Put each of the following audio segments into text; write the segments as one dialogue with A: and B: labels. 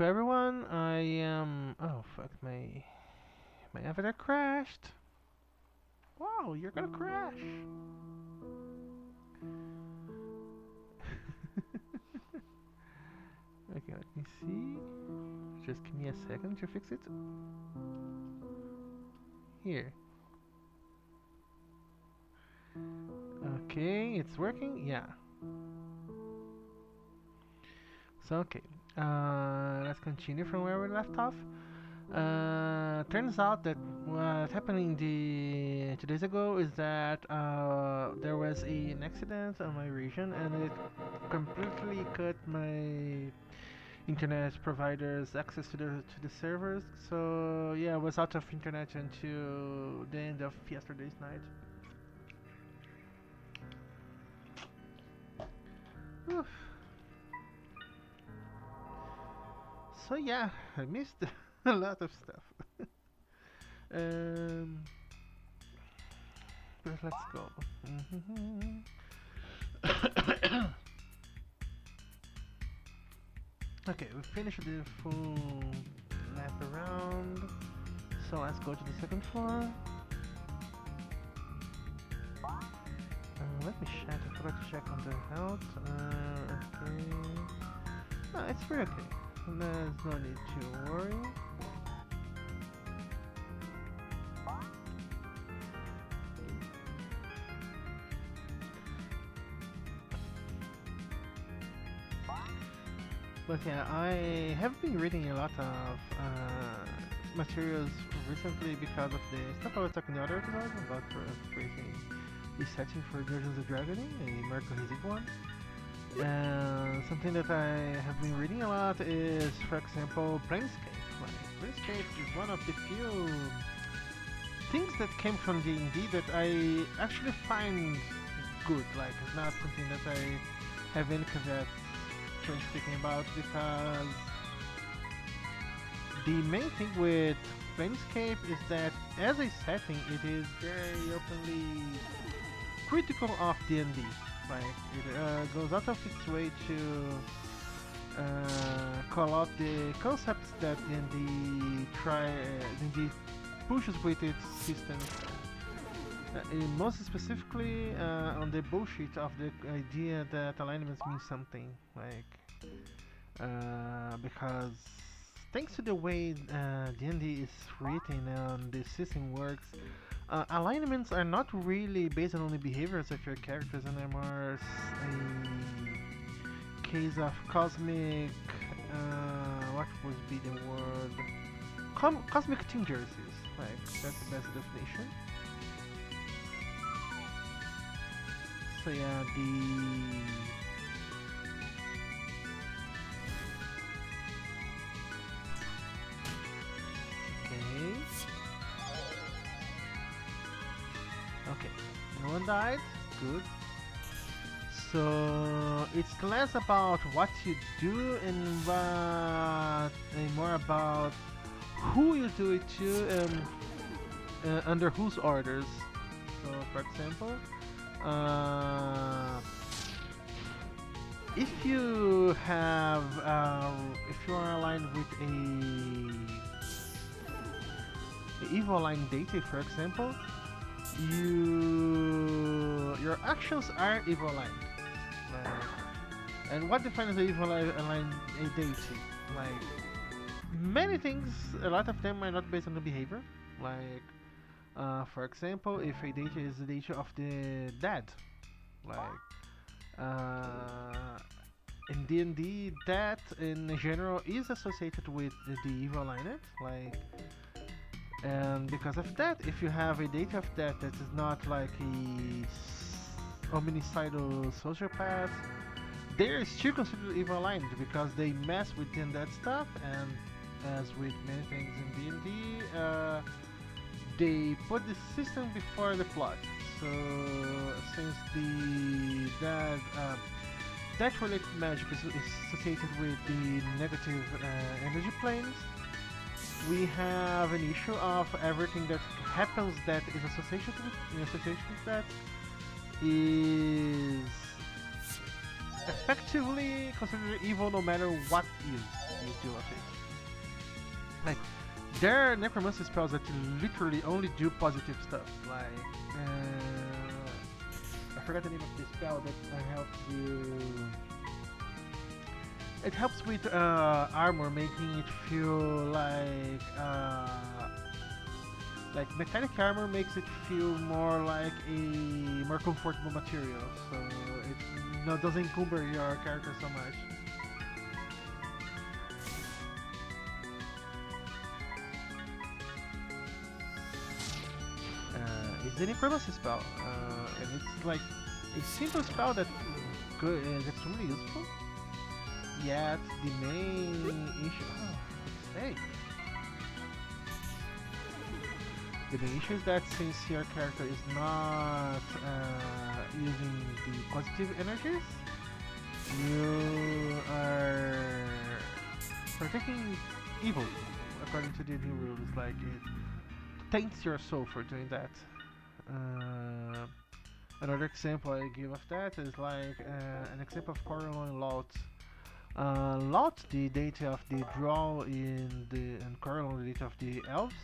A: to everyone. I am. Oh fuck, my avatar crashed. Wow, you're gonna crash. Okay, let me see. Just give me a second to fix it. Here. Okay, it's working. Yeah. So okay. Let's continue from where we left off. Turns out that what happened in the 2 days ago is that there was an accident on my region and it completely cut my internet provider's access to the servers. So yeah, I was out of internet until the end of yesterday's night. Oof. So yeah, I missed a lot of stuff. Um, but let's go. Okay, we finished the full lap around. So let's go to the second floor. Let me check. I forgot to check on the health. Okay. No, it's pretty okay. There's no need to worry. But yeah, I have been reading a lot of materials recently because of the stuff I was talking the other episode about creating the setting for Dungeons and Dragons, a more cohesive one. And something that I have been reading a lot is, for example, Planescape. Like, Planescape is one of the few things that came from D&D that I actually find good. Like, it's not something that I have any caveats when speaking about, because the main thing with Planescape is that as a setting it is very openly critical of D&D. Like, it goes out of its way to call out the concepts that D&D pushes with its systems. Most specifically on the bullshit of the idea that alignments mean something, like because thanks to the way D&D is written and the system works, alignments are not really based on the behaviors of your characters, and they're more a case of cosmic, what would be the word? Cosmic tingencies, like that's the best definition. So yeah, okay. Okay, no one died. Good. So it's less about what you do and more about who you do it to and under whose orders. So, for example, if you have, if you are aligned with a evil line deity, for example, your actions are evil aligned. Like, and what defines the evil aligned deity? Like, many things, a lot of them are not based on the behavior. Like, for example, if a deity is the deity of the dead, like in D&D, death in general is associated with the evil alignment. Like, and because of that, if you have a deity of death that is not like a homicidal sociopath, they are still considered evil aligned because they mess with the undead stuff, and as with many things in D&D, they put the system before the plot. So since that related magic is associated with the negative energy planes, we have an issue of everything that happens that is associated with that is effectively considered evil no matter what is. you deal with it. Like, there are necromancy spells that literally only do positive stuff. Like, I forgot the name of the spell that helps you. It helps with armor, making it feel like metallic armor makes it feel more like a more comfortable material, so it doesn't encumber your character so much. It's an necromancy spell, and it's like a simple spell that is extremely useful. Yet the main issue, hey, the main issue is that since your character is not using the positive energies, you are partaking evil according to the new rules. Like it taints your soul for doing that. Another example I give of that is like an example of Coralline Lot. Lot, the deity of the draw and Coralline, the deity of the elves.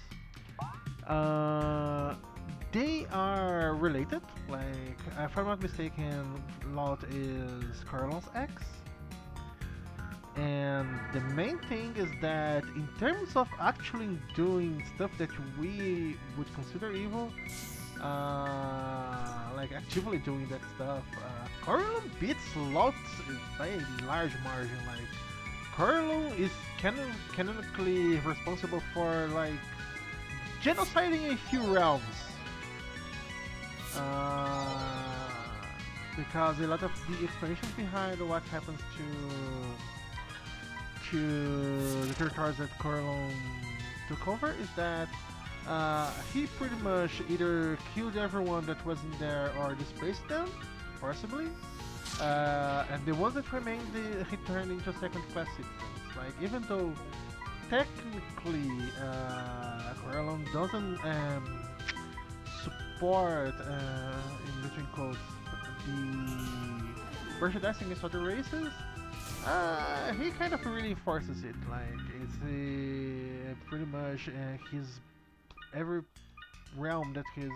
A: They are related. Like, if I'm not mistaken, Lot is Coralline's ex. And the main thing is that in terms of actually doing stuff that we would consider evil, like actively doing that stuff, Coralline beats Lot by a large margin. Like, Coralline is canonically responsible for like genociding a few realms. Because a lot of the explanations behind what happens to the territories that Coralline took over is that he pretty much either killed everyone that wasn't there or displaced them, forcibly, and the ones that remained, he turned into second-class citizens. Like, even though technically Coralline doesn't support, in between quotes, the prejudice against other races, he kind of really enforces it. Like, it's pretty much his every realm that he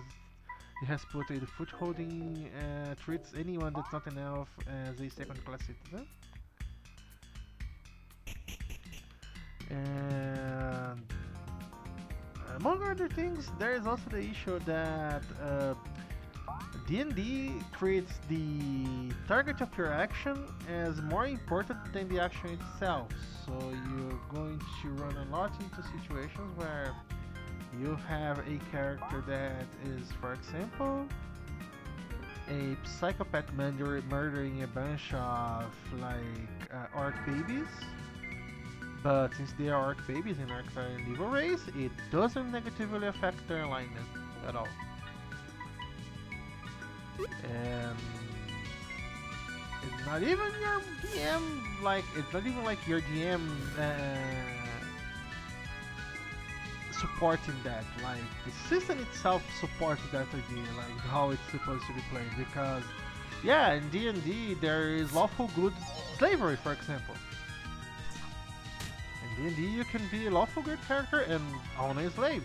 A: has put a foothold in treats anyone that's not an elf as a second-class citizen. And among other things, there is also the issue that D&D treats the target of your action as more important than the action itself. So you're going to run a lot into situations where you have a character that is, for example, a psychopath murdering a bunch of like orc babies. But since they are orc babies and orcs are an evil race, it doesn't negatively affect their alignment at all. And it's not even your DM, like, it's not even like your DM supporting that. Like, the system itself supports that idea, like how it's supposed to be played. Because, yeah, in D&D there is lawful good slavery, for example. In D&D you can be a lawful good character and own a slave.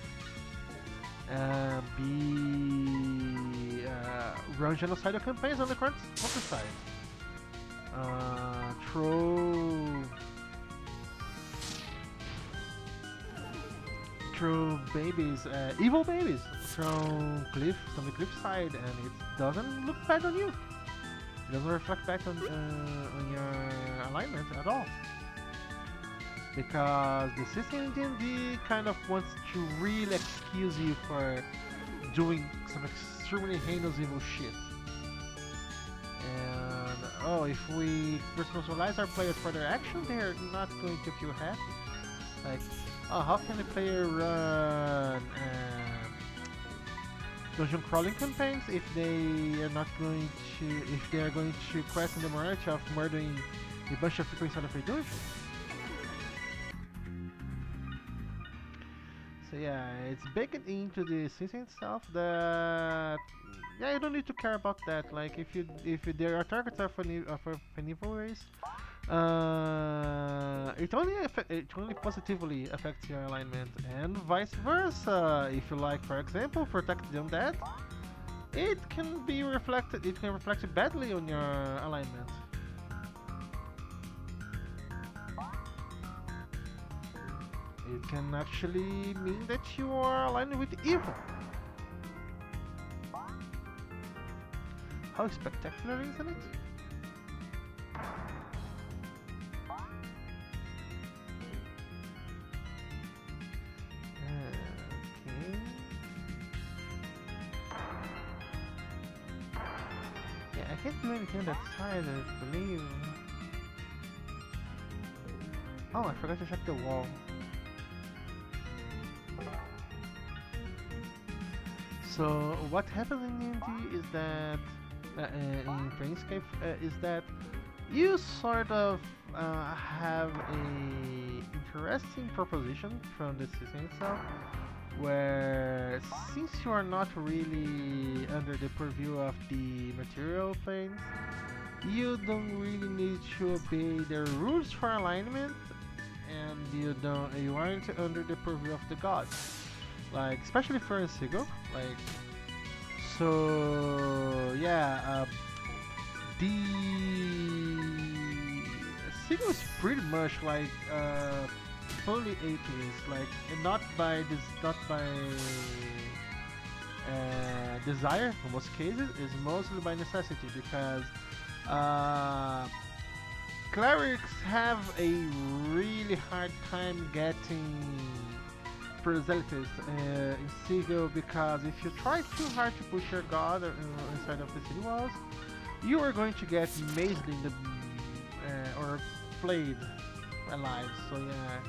A: Run genocidal campaigns on the countryside. Throw babies, evil babies, from the cliffside, and it doesn't look bad on you. It doesn't reflect back on your alignment at all. Because the system in D&D kind of wants to really excuse you for doing some extremely heinous evil shit. And if we responsibilize our players for their actions, they're not going to feel happy. Like, how can a player run dungeon crawling campaigns if they are going to question the morality of murdering a bunch of people inside of a dungeon? So yeah, it's baked into the system itself that you don't need to care about that. Like, if there are targets of an evil race, It only positively affects your alignment, and vice versa. If you like, for example, protect the undead, it can reflect badly on your alignment. It can actually mean that you are aligned with evil. How spectacular, isn't it? Okay. Yeah, I can't do anything on that side, I believe. Oh, I forgot to check the wall. So what happens in D&D is that in Planescape is that you sort of have a interesting proposition from the system itself, where since you are not really under the purview of the material planes, you don't really need to obey the rules for alignment, and you aren't under the purview of the gods. Like especially for Insigo, like so yeah, the Sigo is pretty much like fully atheist, like and not by desire in most cases, is mostly by necessity because uh, clerics have a really hard time getting presenters in Sigo because if you try too hard to push your god inside of the city walls, you are going to get mazed in the or flayed alive. So yeah.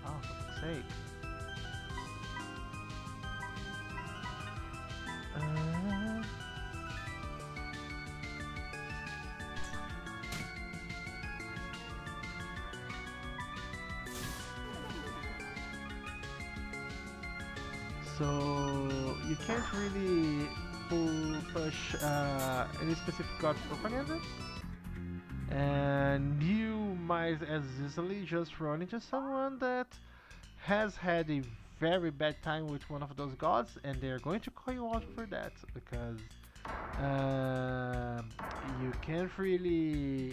A: Oh, for fuck's sake. Uh, so you can't really push any specific god propaganda, and you might as easily just run into someone that has had a very bad time with one of those gods, and they're going to call you out for that because uh,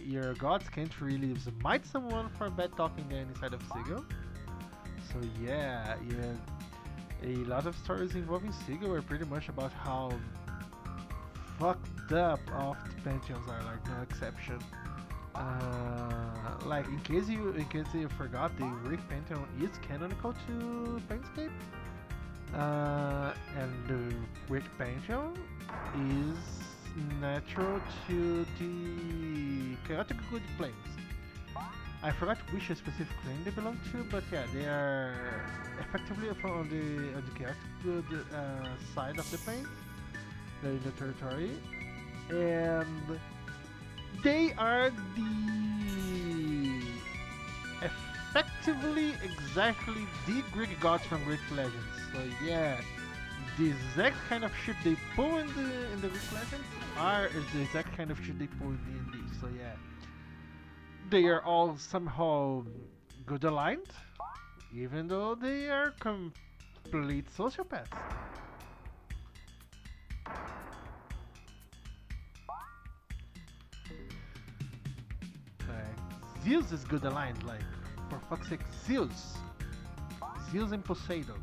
A: your gods can't really smite someone for bad talking there inside of Sigo. So yeah, a lot of stories involving Sigo are pretty much about how fucked up all of the pantheons are, like no exception. Like in case you forgot, the Greek pantheon is canonical to Planescape, and the Greek pantheon is natural to the chaotic good planes. I forgot which specific plane they belong to, but yeah, they are effectively from on the chaotic good side of the plane. They're in the territory, and they are the effectively exactly the Greek gods from Greek legends. So yeah, the exact kind of shit they pull in the Greek legends is the exact kind of shit they pull in D&D. So yeah, they are all somehow good aligned, even though they are complete sociopaths. Like Zeus is good aligned, like for fuck's sake, Zeus and Poseidon.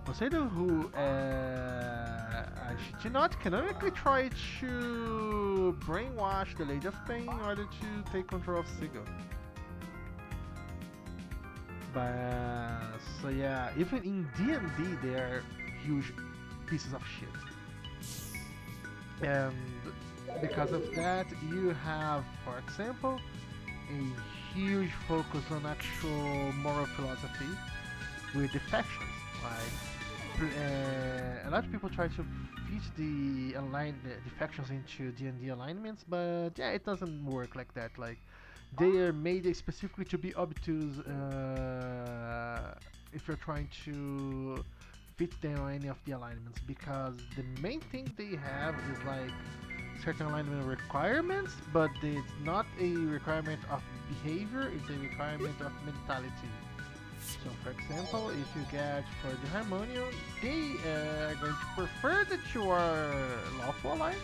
A: Poseidon, who I shit you not, canonically tried to brainwash the Lady of Pain in order to take control of Sigo. But so yeah, even in D&D, they are huge pieces of shit. And because of that, you have, for example, a huge focus on actual moral philosophy with the factions. Like a lot of people try to fit the factions into D&D alignments, but yeah, it doesn't work like that. Like they are made specifically to be obtuse if you're trying to fit them on any of the alignments, because the main thing they have is like certain alignment requirements, but it's not a requirement of behavior, it's a requirement of mentality. So for example, if you get for the harmonium, they are going to prefer that you are lawful aligned.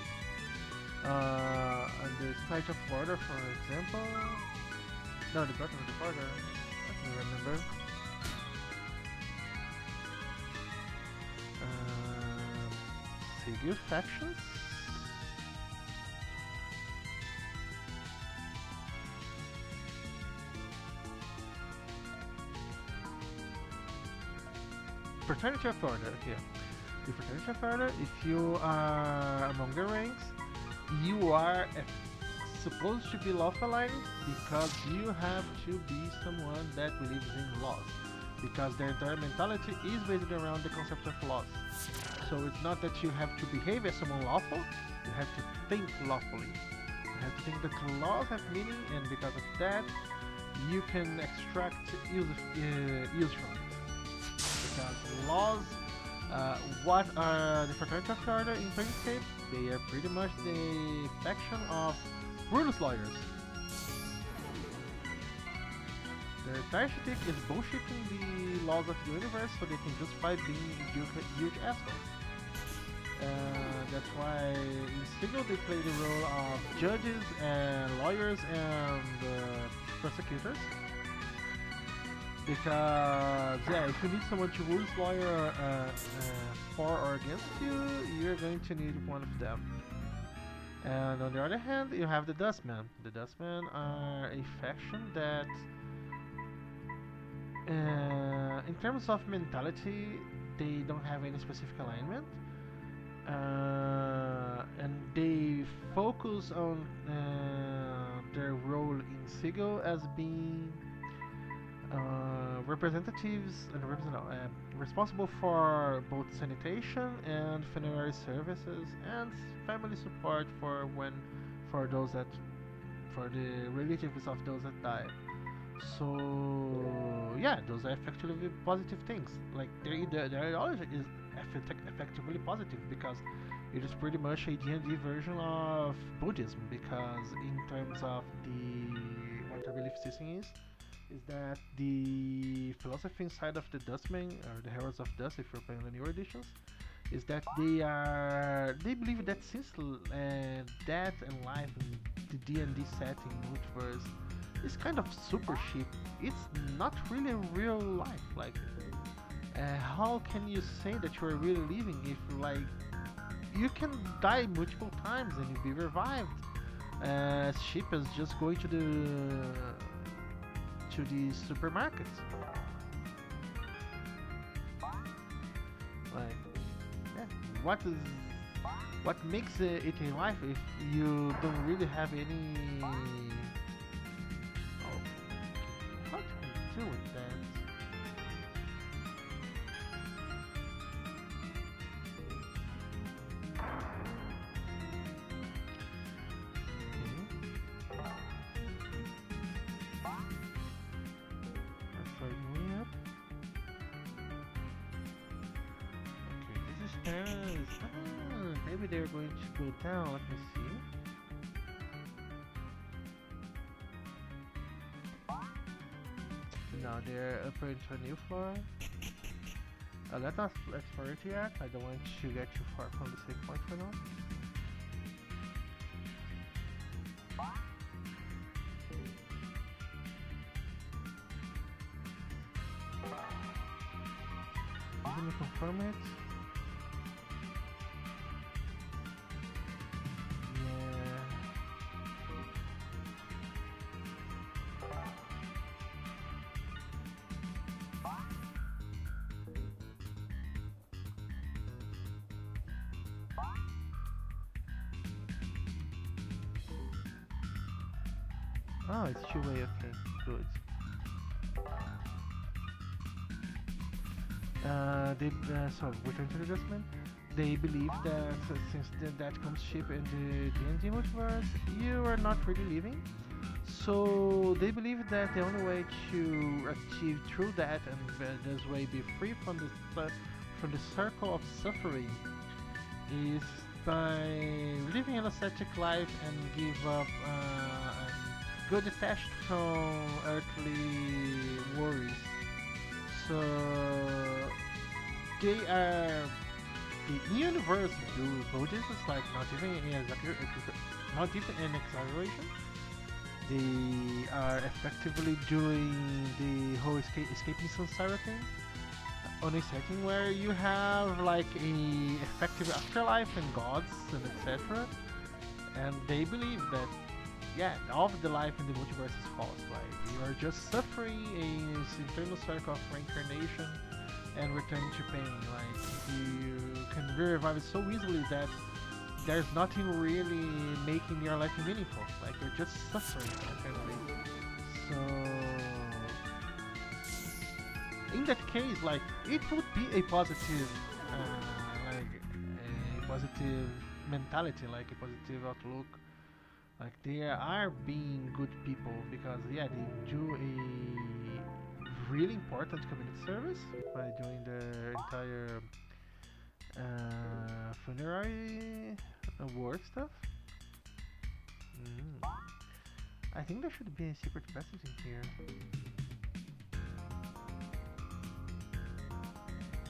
A: On the site of order, for example, no, the bottom of the order, let me remember. Sigil factions. Fraternity of Order, here. The Fraternity of Order, if you are among the ranks, you are supposed to be lawful aligned because you have to be someone that believes in laws. Because their entire mentality is based around the concept of laws. So it's not that you have to behave as someone lawful, you have to think lawfully. You have to think that the laws have meaning, and because of that, you can extract use from it. Because laws, what are the Fraternity of Order in Planescape? They are pretty much the faction of ruleless lawyers. Their entire shtick is bullshitting the laws of the universe so they can justify being huge assholes. That's why in Sigil they play the role of judges and lawyers and prosecutors. Because, yeah, if you need someone to rule this lawyer for or against you, you're going to need one of them. And on the other hand, you have the Dustmen. The Dustmen are a faction that, in terms of mentality, they don't have any specific alignment. And they focus on their role in Sigil as being representatives and responsible for both sanitation and funerary services and family support for those that for the relatives of those that die. So yeah, those are effectively positive things. Like their ideology is effectively positive because it is pretty much a D&D version of Buddhism. Because in terms of what the belief system is that the philosophy inside of the Dustmen, or the Heralds of Dust, if you're playing the newer editions, is that they believe that since death and life in the D&D setting, multiverse, is kind of super cheap. It's not really real life. Like, how can you say that you are really living if, like, you can die multiple times and you'll be revived? As cheap as just going to the supermarkets. Like, yeah, what makes it a life if you don't really have any? Oh, how can I deal with that? Maybe they're going to go down. Let me see. No, they're up into a new floor. Let's explore it yet. I don't want to get too far from the save point for now. Let me confirm it. Oh, it's two-way, okay, good. So, return to the adjustment. They believe that since that comes cheap in the D&D multiverse, you are not really living. So they believe that the only way to achieve through that and this way be free from the circle of suffering is by living an ascetic life and give up and go detached from earthly worries. So they are the universe Buddhists is like not even an exaggeration. They are effectively doing the whole escaping samsara thing on a setting where you have like a effective afterlife and gods and etc. And they believe that yeah, all of the life in the multiverse is false. Like you are just suffering a eternal circle of reincarnation and returning to pain. Like you can be revived so easily that there's nothing really making your life meaningful. Like you're just suffering eternally. So in that case, like it would be a positive, like a positive mentality, like a positive outlook. Like they are being good people because yeah, they do a really important community service by doing the entire funerary work stuff. Mm. I think there should be a secret passage in here.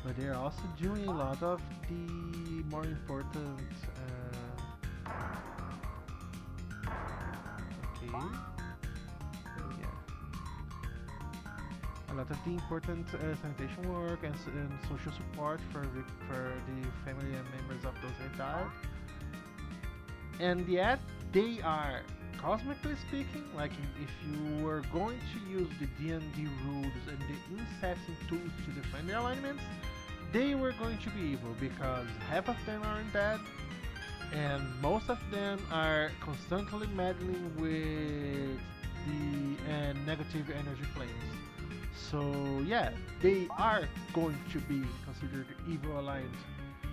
A: But they're also doing a lot of the more important. Okay. Yeah. A lot of the important sanitation work and social support for the family and members of those who died. And yet, they are, cosmically speaking, like if you were going to use the D&D rules and the insetting tools to define their alignments, they were going to be evil because half of them are undead and most of them are constantly meddling with the negative energy planes. So yeah, they are going to be considered evil aligned,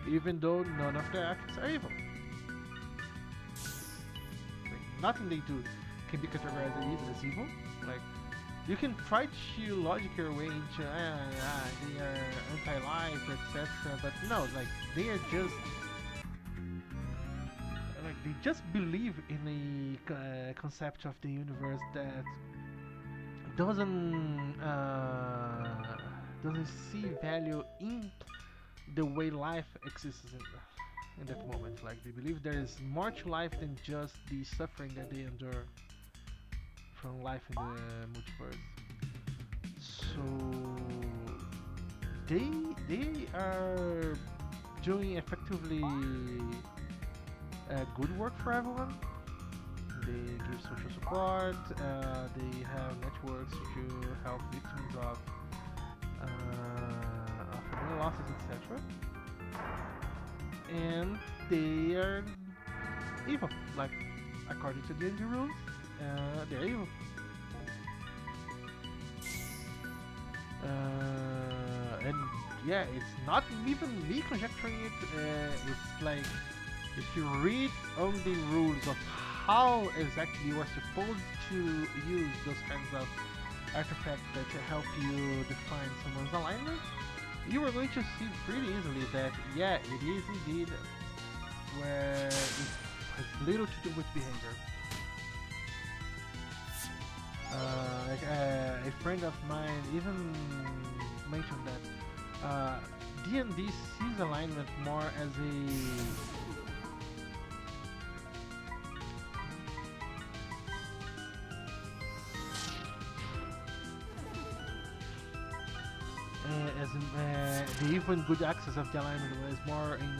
A: even though none of their acts are evil. Like, nothing they do can be categorized as evil. Like you can try to logic your way into they are anti-life, etc. But no, like they are just like they just believe in a concept of the universe that doesn't see value in the way life exists in that moment. Like they believe there is more to life than just the suffering that they endure from life in the multiverse. So they are doing effectively good work for everyone. They give social support. They have networks to help victims of family losses, etc. And they are evil, like according to the D&D rules. They're evil. And yeah, it's not even me conjecturing it. It's like if you read on the rules of how exactly you are supposed to use those kinds of artifacts that help you define someone's alignment, you are going to see pretty easily that yeah, it is indeed where it has little to do with behavior. A friend of mine even mentioned that D&D sees alignment more as the even good access of the alignment was more in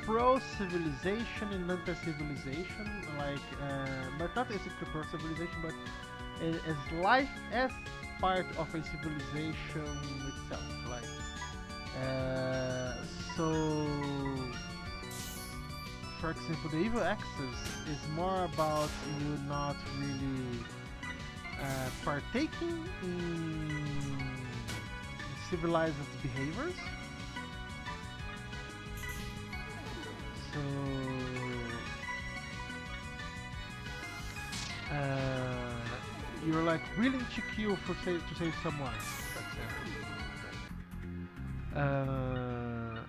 A: a pro-civilization and anti-civilization, like, but not as a pro-civilization, but as life as part of a civilization itself, like, so, for example, the evil axis is more about you not really partaking in civilized behaviors. So you're like willing to kill to save someone, for example.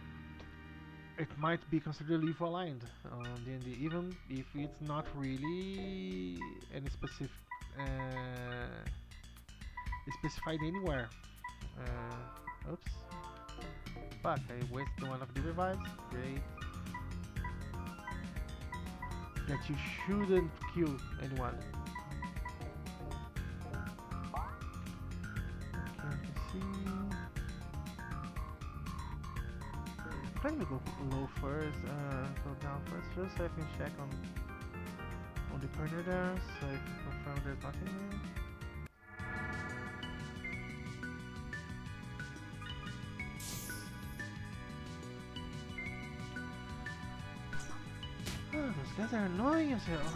A: it might be considered leaf aligned on D&D, even if it's not really any specific specified anywhere. Oops. Fuck, I wasted one of the revives. Great. That you shouldn't kill anyone. Okay, let's see. I'm gonna go low first, go down first so I can check on the corner there, so I can confirm there's nothing here. Oh, those guys are annoying as hell.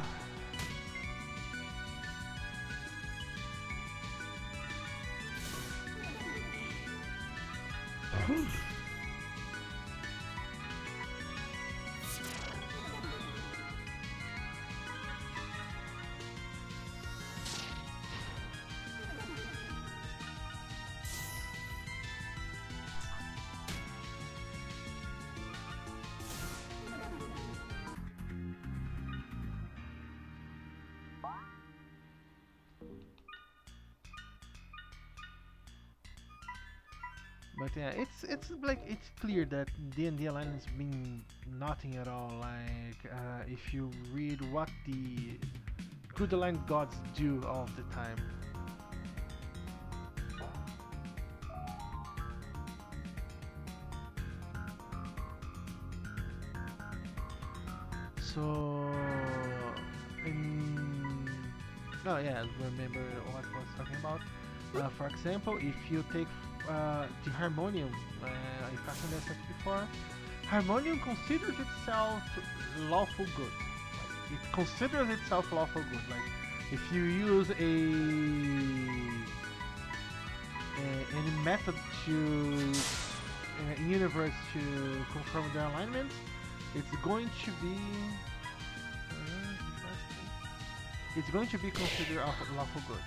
A: But yeah, it's like it's clear that D&D alignments mean nothing at all. Like if you read what the good aligned gods do all the time. So, oh yeah, remember what I was talking about. For example, if you take the harmonium, I mentioned this before. Harmonium considers itself lawful good. Like, it considers itself lawful good. Like if you use any method to in universe to confirm their alignment, it's going to be considered lawful good.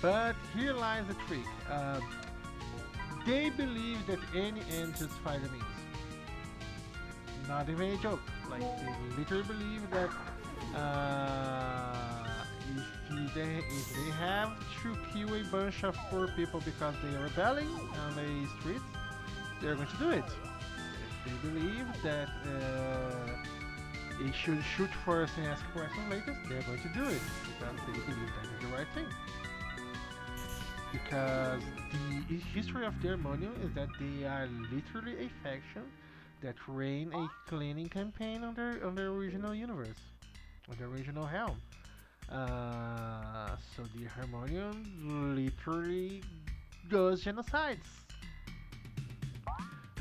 A: But here lies the trick. They believe that any end justifies the means. Not even a joke. Like they literally believe that if they have to kill a bunch of poor people because they are rebelling on the streets, they're going to do it. If they believe that they should shoot first and ask for action later, they're going to do it because they believe that is the right thing. Because the history of the Harmonium is that they are literally a faction that ran a cleaning campaign on their original universe, on the original helm. So the Harmonium literally does genocides.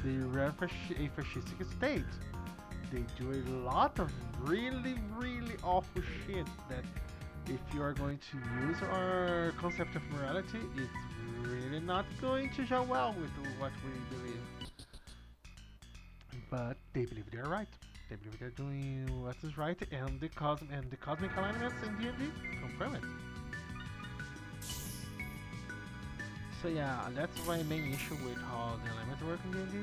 A: They run a fascistic state. They do a lot of really, really awful shit that if you are going to use our concept of morality, it's really not going to gel well with what we believe. But they believe they're right. They believe they're doing what is right, and the cosmic alignments in D&D confirm it. So yeah, that's my main issue with how the alignments work in D&D,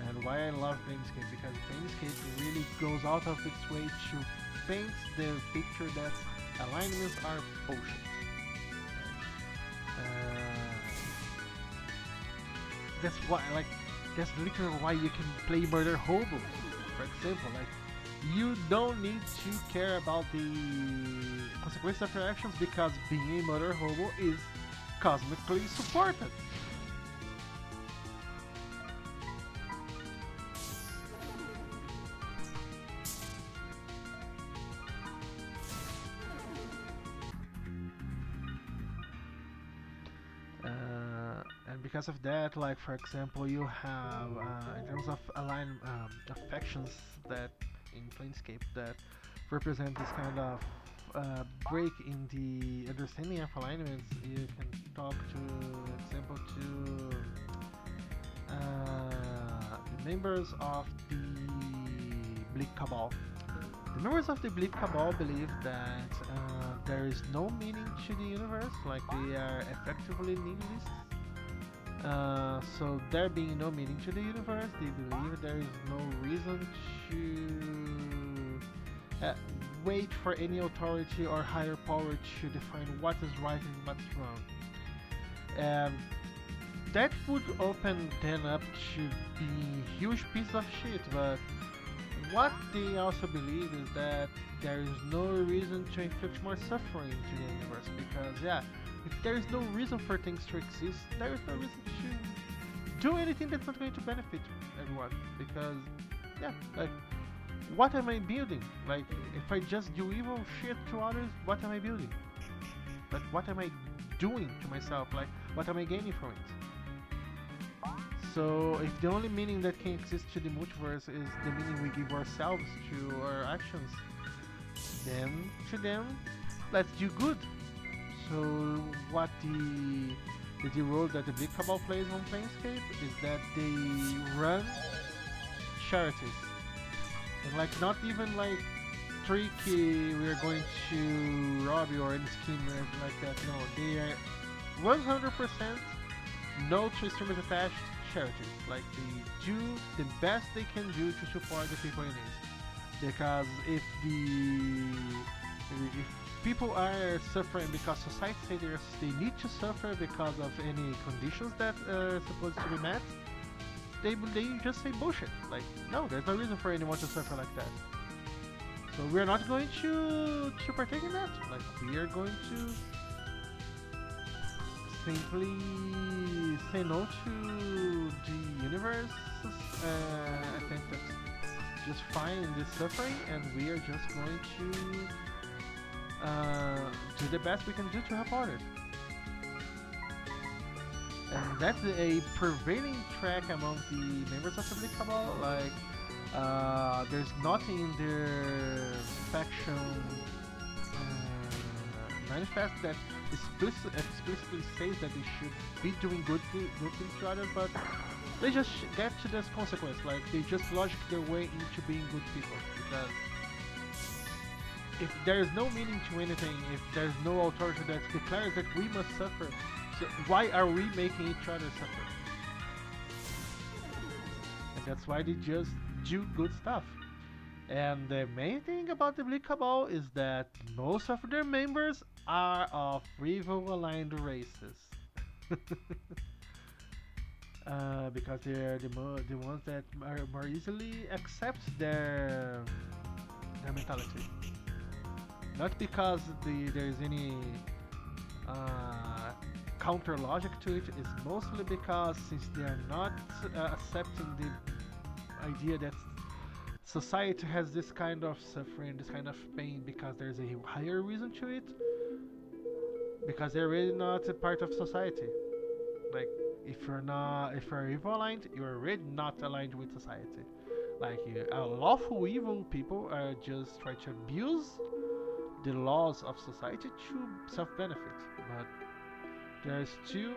A: and why I love Planescape, because Planescape really goes out of its way to paint the picture that alignments are bullshit. That's why, like, that's literally why you can play Murder Hobo, for example. Like, you don't need to care about the consequences of your actions because being a Murder Hobo is cosmically supported. Because of that, like for example, you have in terms of factions that in Planescape that represent this kind of break in the understanding of alignments. You can talk to example to the members of the Bleak Cabal. The members of the Bleak Cabal believe that there is no meaning to the universe, like they are effectively nihilists. So there being no meaning to the universe, they believe there is no reason to wait for any authority or higher power to define what is right and what's wrong. And that would open them up to being huge piece of shit, but what they also believe is that there is no reason to inflict more suffering to the universe because, yeah, if there is no reason for things to exist, there is no reason to do anything that's not going to benefit everyone. Because, yeah, like, what am I building? Like, if I just do evil shit to others, what am I building? Like, what am I doing to myself? Like, what am I gaining from it? So, if the only meaning that can exist to the multiverse is the meaning we give ourselves to our actions, then to them, let's do good. So, what the role that the Big Cabal plays on Planescape is that they run charities. And, like, not even like tricky, we're going to rob you or any scheme or anything like that. No, they are 100% no to strings attached charities. Like they do the best they can do to support the people in need. Because if people are suffering because society say they need to suffer because of any conditions that are supposed to be met, they just say bullshit. Like no, there's no reason for anyone to suffer like that. So we're not going to partake in that. Like we are going to simply say no to the universe's attempt to just find this suffering, and we are just going to do the best we can do to help others. And that's a prevailing track among the members of the Bleak Cabal. Like, there's nothing in their faction manifest that explicitly says that they should be doing good things to others, but they just get to this consequence. Like, they just logic their way into being good people. Because if there's no meaning to anything, if there's no authority that declares that we must suffer, so why are we making each other suffer? And that's why they just do good stuff. And the main thing about the Bleak Cabal is that most of their members are of rival aligned races. Because they're the ones that are more easily accept their mentality. Not because there's any counter logic to it, it's mostly because since they are not accepting the idea that society has this kind of suffering, this kind of pain because there's a higher reason to it, because they're really not a part of society. Like if you're evil aligned, you're really not aligned with society. Like lawful evil people are just try to abuse the laws of society to self-benefit, but they're still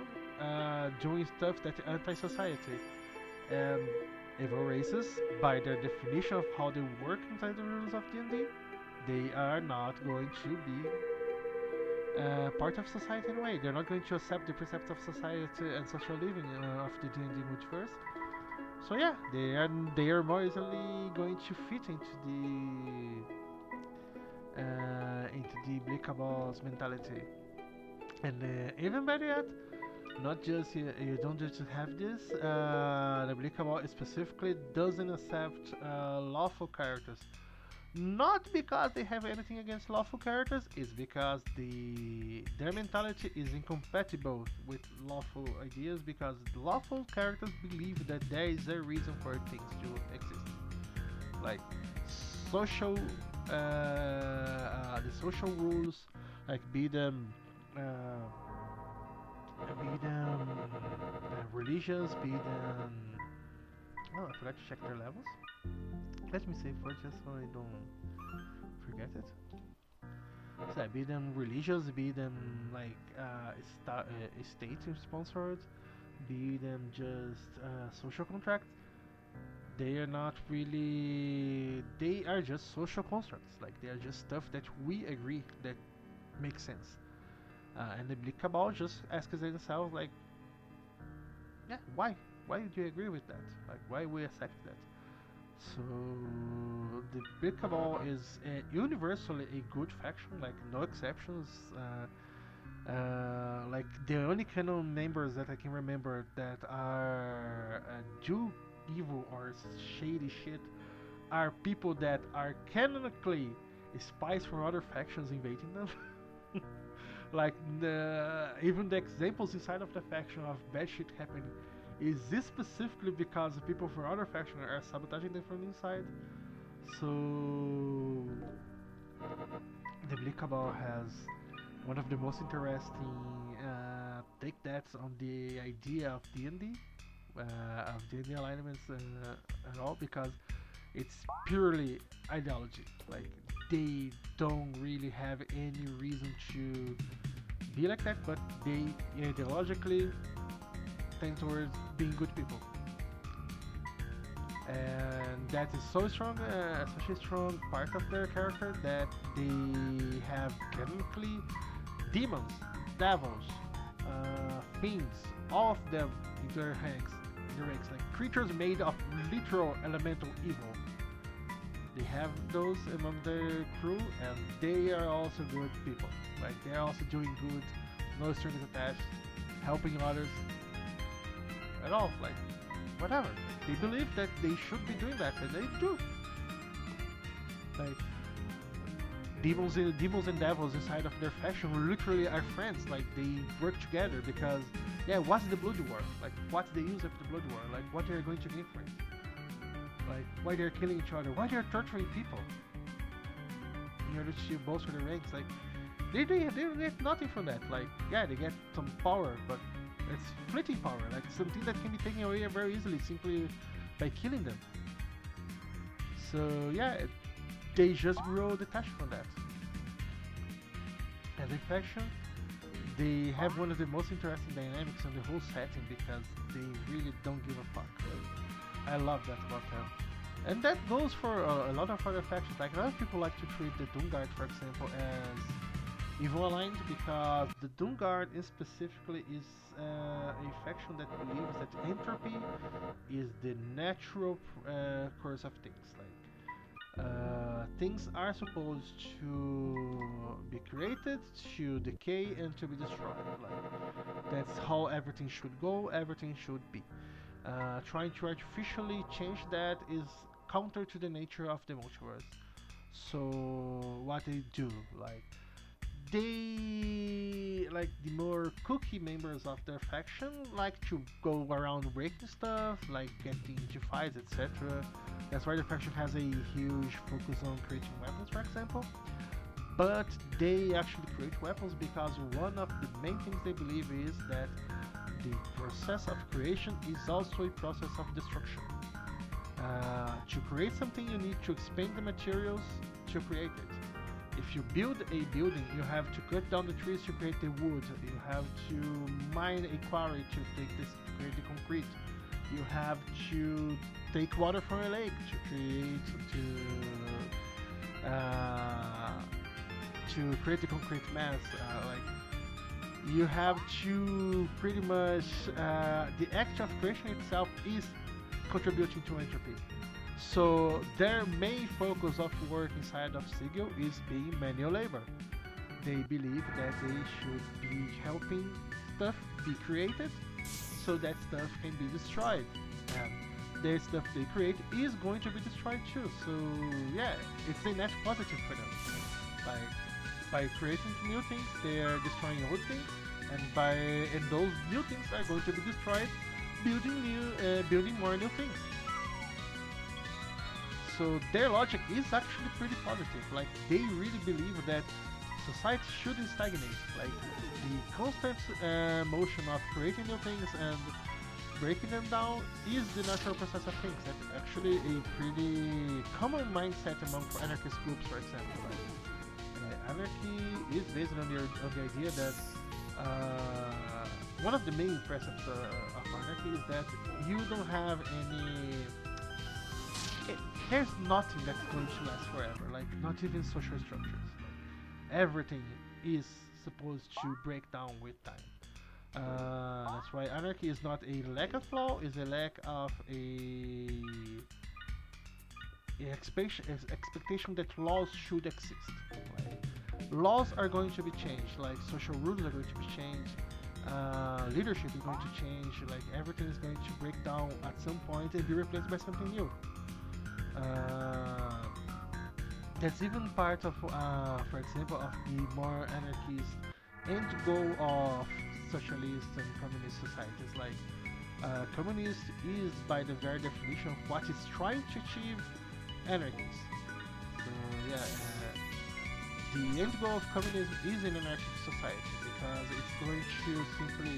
A: doing stuff that's anti-society. And evil races, by their definition of how they work inside the rules of D&D, they are not going to be part of society in a way. They're not going to accept the precepts of society and social living of the D&D multiverse. So yeah, they are more easily going to fit into the Bleak Cabal's mentality. And even better yet, not just you don't just have this. The Bleak Cabal specifically doesn't accept lawful characters. Not because they have anything against lawful characters, it's because their mentality is incompatible with lawful ideas. Because the lawful characters believe that there is a reason for things to exist, like social, the social rules, like be them religious, be them. Oh, I forgot to check their levels. Let me save first just so I don't forget it. So yeah, be them religious, be them like state sponsored, be them just social contracts. They are not really. They are just social constructs. Like they are just stuff that we agree that makes sense. And the Bleak Cabal just asks themselves like, yeah, why do you agree with that? Like, why we accept that? So the Big Cabal is universally a good faction, like no exceptions. Like the only canon members that I can remember that are do evil or shady shit are people that are canonically spies from other factions invading them. Like even the examples inside of the faction of bad shit happening is this specifically because the people from other faction are sabotaging them from inside. So the Bleak Cabal has one of the most interesting take that's on the idea of D&D, of D&D alignments at all, because it's purely ideology. Like they don't really have any reason to be like that, but they ideologically tend towards being good people, and that is so strong, such a strong part of their character that they have chemically demons, devils, fiends, all of them in their ranks, like creatures made of literal elemental evil. They have those among their crew, and they are also good people. Like they are also doing good, no strings attached, helping others at all. Like whatever. They believe that they should be doing that, and they do. Like demons and devils inside of their faction literally are friends. Like they work together because, yeah, what's the blood war? Like what's the use of the blood war? Like what they're going to gain from it? Like why they're killing each other? Why they're torturing people in order to bolster their ranks? Like they get nothing from that. Like yeah, they get some power, but it's fleeting power. Like something that can be taken away very easily simply by killing them. So yeah, they just grow detached from that. As a faction, they have one of the most interesting dynamics in the whole setting because they really don't give a fuck. Like, I love that about them. And that goes for a lot of other factions. Like a lot of people like to treat the Doomguard, for example, as evil aligned because the Doomguard in specifically is a faction that believes that entropy is the natural course of things. Like things are supposed to be created, to decay, and to be destroyed. Like that's how everything should go. Everything should be. Trying to artificially change that is counter to the nature of the multiverse. So what they do, like they like the more cookie members of their faction like to go around breaking stuff, like getting into fights, etc. That's why the faction has a huge focus on creating weapons, for example. But they actually create weapons because one of the main things they believe is that the process of creation is also a process of destruction. To create something, you need to expand the materials to create it. If you build a building, you have to cut down the trees to create the wood. You have to mine a quarry to create the concrete. You have to take water from a lake to create the concrete mass. Like you have to pretty much the act of creation itself is contributing to entropy. So their main focus of work inside of Sigil is being manual labor. They believe that they should be helping stuff be created so that stuff can be destroyed. And the stuff they create is going to be destroyed too. So yeah, it's a net positive for them. Like by creating new things, they are destroying old things, and those new things are going to be destroyed, building more new things. So their logic is actually pretty positive. Like they really believe that society shouldn't stagnate. Like the constant motion of creating new things and breaking them down is the natural process of things. That's actually a pretty common mindset among anarchist groups, for example. Like, anarchy is based on the idea that one of the main precepts of anarchy is that you don't have any there's nothing that's going to last forever, like not even social structures. Everything is supposed to break down with time. That's why anarchy is not a lack of law, is a lack of expectation that laws should exist. Like, laws are going to be changed, like social rules are going to be changed, leadership is going to change, like everything is going to break down at some point and be replaced by something new. Uh, that's even part of, for example, of the more anarchist end goal of socialist and communist societies. Like, communist is, by the very definition of what it's trying to achieve, anarchist. So yeah, the end goal of communism is an anarchic society because it's going to simply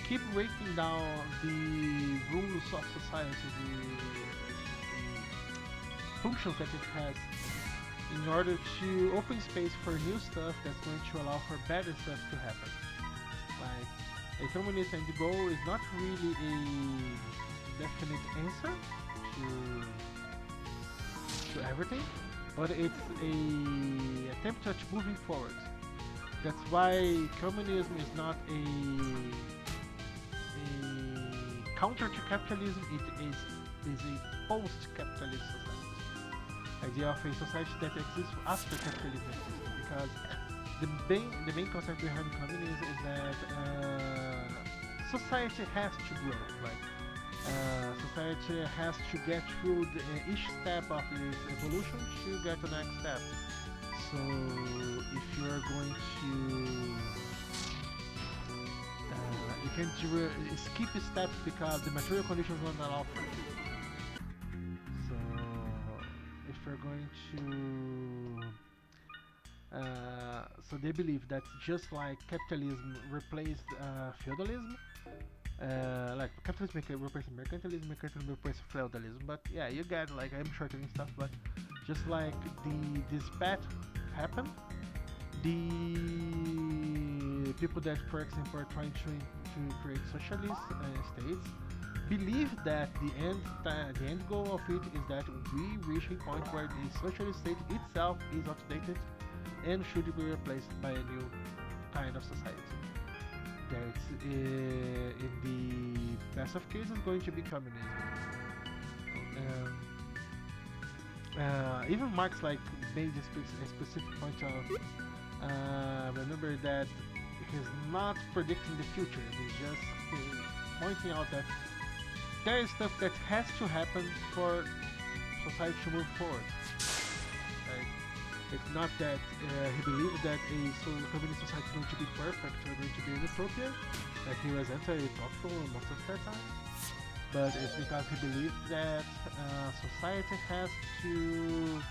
A: keep breaking down the rules of society, the functions that it has, in order to open space for new stuff that's going to allow for better stuff to happen. Like, a communist end goal is not really a definite answer to everything, but it's a attempt at moving forward. That's why communism is not a counter to capitalism. It is a post-capitalist society. Idea of a society that exists after capitalism exists, because the main concept behind communism is that society has to grow. Like, society has to get through each step of its evolution to get to the next step. So if you are going to you can skip steps because the material conditions won't allow for it. So if you're going to so they believe that just like capitalism replaced feudalism, like capitalism replaced mercantilism, mercantilism replaced feudalism. But yeah, you get, like, I'm shortening stuff, but just like this path happened, the people that, for example, are trying to create socialist states believe that the end goal of it is that we reach a point where the socialist state itself is outdated and should be replaced by a new kind of society. That's in the best of cases going to be communism. Even Marx, like, made a specific point of remember that he's not predicting the future. He's just pointing out that there is stuff that has to happen for society to move forward. Like, it's not that he believes that a communist society is going to be perfect or going to be an utopia, that he was anti-utopical most of the time, but it's because he believes that society has to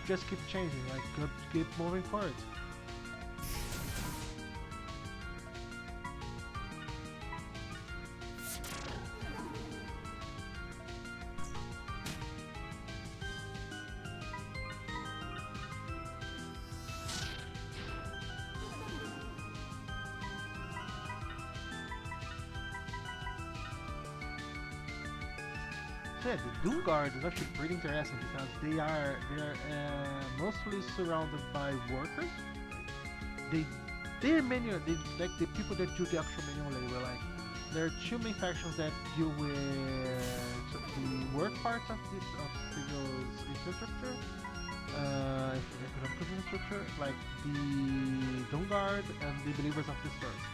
A: just keep changing, like keep moving forward. Yeah, the Doom Guard is actually pretty interesting because they are mostly surrounded by workers. They're manual. They, like, the people that do the actual manual labor. Like, there are two main factions that deal with the work part of civil infrastructure, economic infrastructure, like the Doom Guard and the Believers of the Source.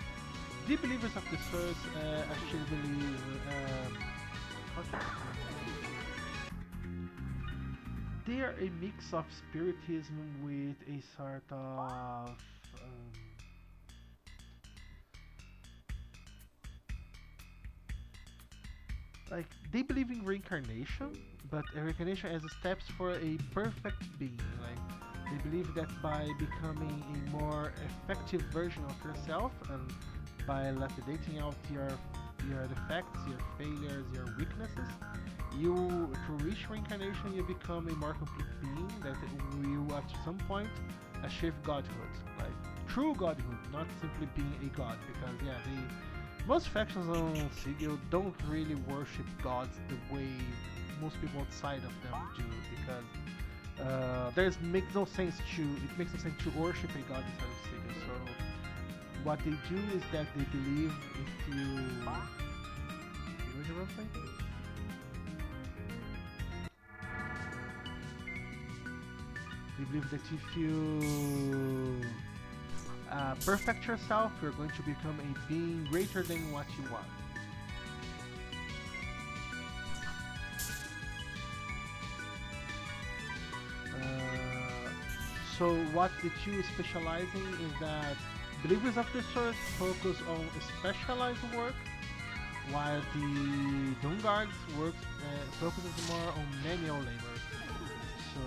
A: The Believers of the Source actually believe. They are a mix of spiritism with a sort of like, they believe in reincarnation, but reincarnation as steps for a perfect being. Like, they believe that by becoming a more effective version of yourself and by lapidating out your defects, your failures, your weaknesses, you, through reach reincarnation, you become a more complete being that will at some point achieve godhood, like true godhood, not simply being a god. Because yeah, most factions on Sigil don't really worship gods the way most people outside of them do, because it makes no sense to worship a god inside of Sigil. So what they do is that they believe if you... Did you wrong way? They believe that if you perfect yourself, you're going to become a being greater than what you are. So what the two specialize in is that believers of the source focus on specialized work, while the Doom Guards focuses more on manual labor. So,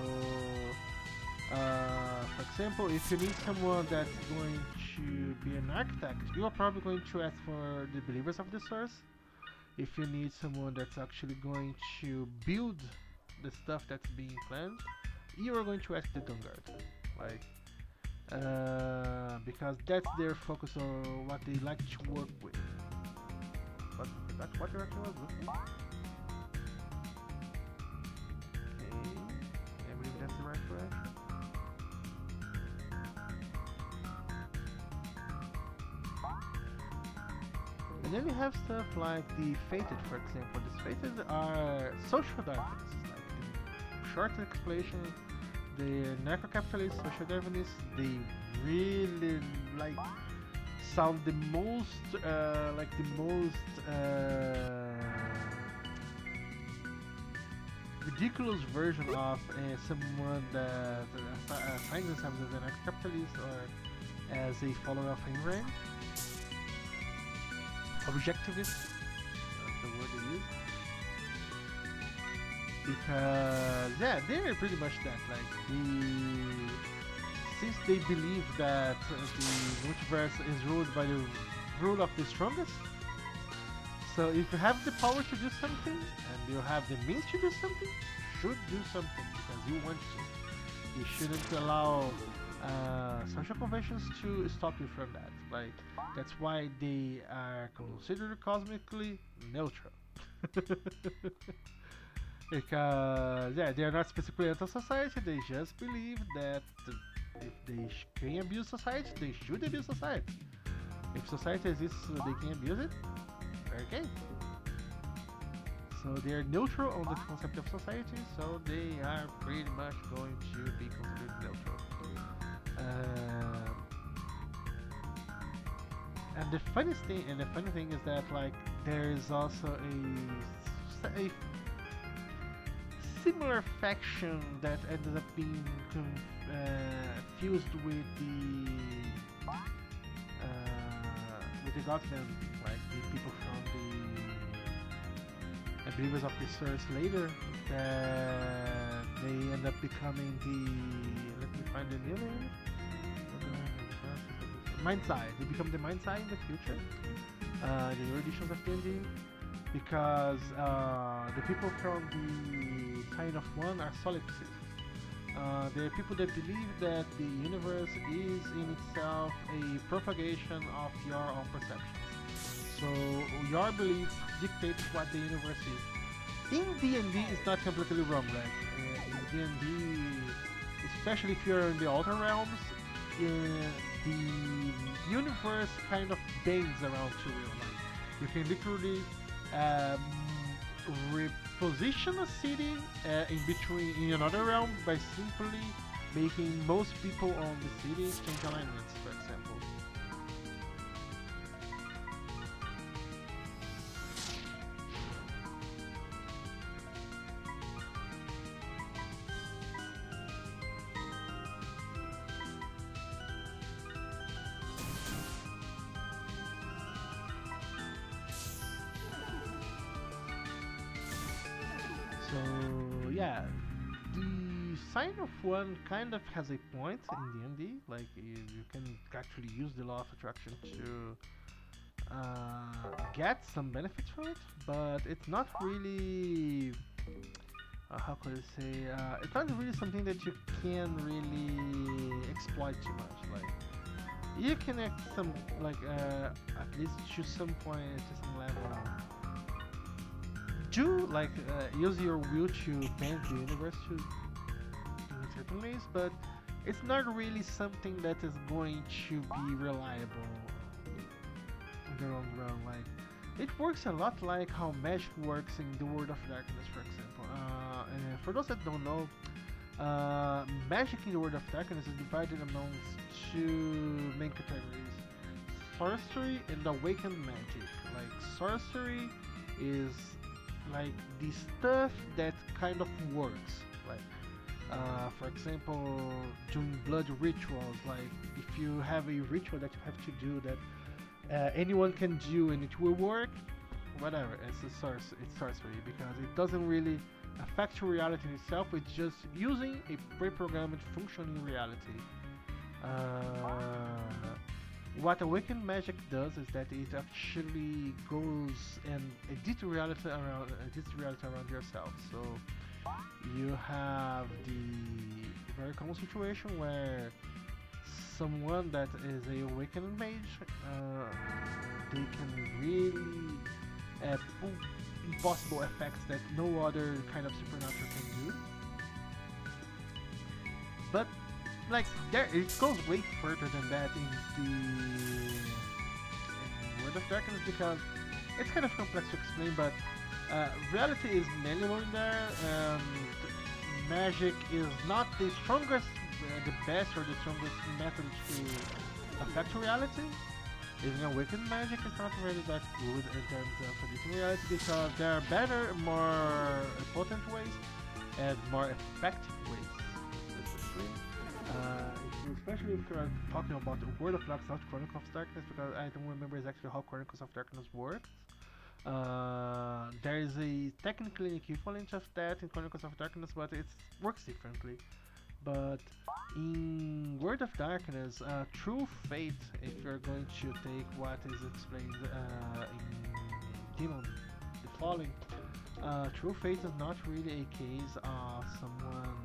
A: for example, if you need someone that's going to be an architect, you are probably going to ask for the believers of the source. If you need someone that's actually going to build the stuff that's being planned, you are going to ask the Doom Guard. Like, because that's their focus on what they like to work with. But that's what direction was looking. Okay, I believe that's the right direction. And then we have stuff like the Fated, for example. These Fated are social darkness, like the short explanation. The narco-capitalists, social Darwinists, they really like sound the most ridiculous version of someone that finds themselves as an anarcho-capitalist or as a follower of Ayn Rand. Objectivist, that's the word they use. Because yeah, they're pretty much that. Like since they believe that the multiverse is ruled by the rule of the strongest. So if you have the power to do something and you have the means to do something, you should do something because you want to. You shouldn't allow social conventions to stop you from that. Like that's why they are considered cosmically neutral. Because yeah, they are not specifically anti-society. They just believe that if they can abuse society, they should abuse society. If society exists so they can abuse it, okay. So they are neutral on the concept of society. So they are pretty much going to be considered neutral. And the funny thing is that like there is also a similar faction that ended up being fused with the Godmen, like the people from the believers of the source later, that they end up becoming the, let me find the new name, Mindside. They become the Mindside in the future, the new editions of D&D, because the people from the sign of one are solipsists. They are people that believe that the universe is in itself a propagation of your own perceptions. So your belief dictates what the universe is. In D&D, it's not completely wrong. Like in D&D, especially if you're in the Outer Realms, the universe kind of bends around to you. Like you can literally reposition a city in another realm by simply making most people on the city change alignments, for example. So yeah, the sign of one kind of has a point in D&D. Like you can actually use the law of attraction to get some benefits from it, but it's not really how could I say? It's not really something that you can really exploit too much. Like you can at least to some point, to some level. Use your will to bend the universe to in certain ways, but it's not really something that is going to be reliable their own realm. Like it works a lot like how magic works in the World of Darkness, for example. And for those that don't know, magic in the World of Darkness is divided amongst two main categories: sorcery and awakened magic. Like sorcery is like the stuff that kind of works. Like for example, doing blood rituals. Like if you have a ritual that you have to do that anyone can do and it will work, whatever. It's sorcery because it doesn't really affect your reality itself. It's just using a pre-programmed functioning reality. What awakened magic does is that it actually goes and edits reality around yourself. So you have the very common situation where someone that is a awakened mage, they can really pull impossible effects that no other kind of supernatural can do. But like there, it goes way further than that in World of Darkness because it's kind of complex to explain. But reality is malleable in there, and magic is not the strongest, the best or the strongest method to affect reality. Even awakened magic is not really that good in terms of predicting reality because there are better, more potent ways and more effective ways. Specifically, especially if you're talking about the World of Darkness, not Chronicles of Darkness, because I don't remember exactly how Chronicles of Darkness works. There is a technically equivalent of that in Chronicles of Darkness, but it works differently. But in World of Darkness, True Fate, if you're going to take what is explained in Demon the Falling, True Fate is not really a case of someone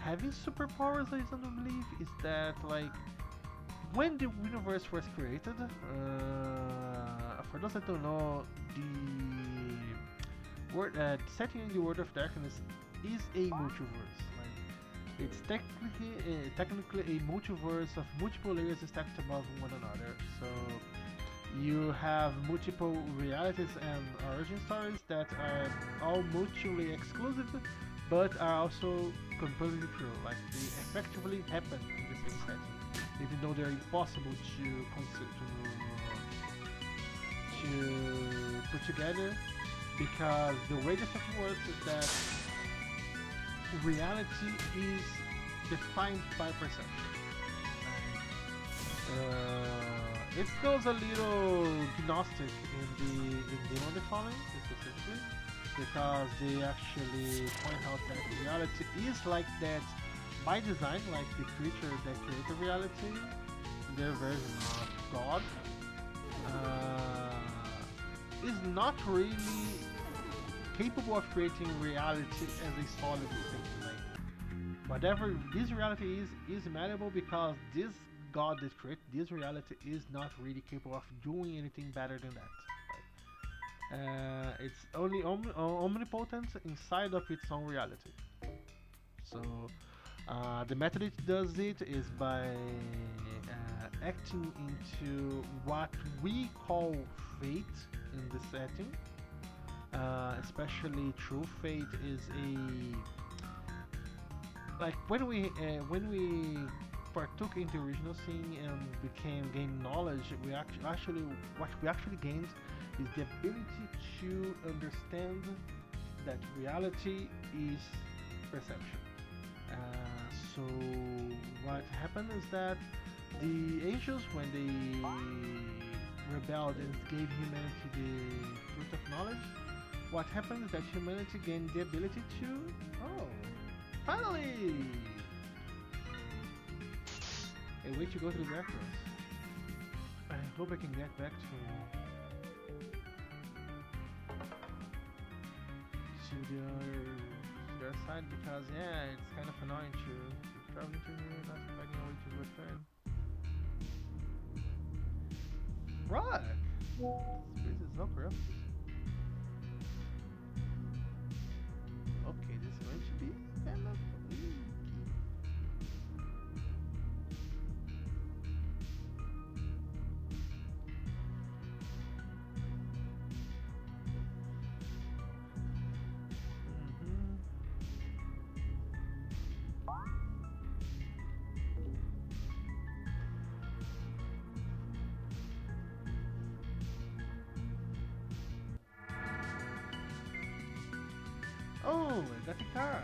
A: having superpowers. I don't believe is that like when the universe was created. For those that don't know, the setting in the World of Darkness is a multiverse. Like it's technically a multiverse of multiple layers stacked above one another. So you have multiple realities and origin stories that are all mutually exclusive, but are also completely true. Like they effectively happen in the same setting, even though they're impossible to put together. Because the way the setting works is that reality is defined by perception. It goes a little gnostic in Demon the Fallen specifically, because they actually point out that reality is like that by design, like the creature that created reality, their version of God, is not really capable of creating reality as a solid thing. Like whatever this reality is malleable because this God that created this reality is not really capable of doing anything better than that. It's only omnipotent inside of its own reality. So the method it does it is by acting into what we call fate in the setting. Especially true fate is a like when we partook in the original scene and became gain knowledge, what we actually gained is the ability to understand that reality is perception. So what happened is that the angels, when they rebelled and gave humanity the fruit of knowledge, what happened is that humanity gained the ability to... Oh, finally! A way to go to the backwards. I hope I can get back to the other side, because yeah, it's kind of annoying to travel into here not finding a way to return. Rock! This is so corrupt. Okay, this is going to be kind of Whoa! I got a car.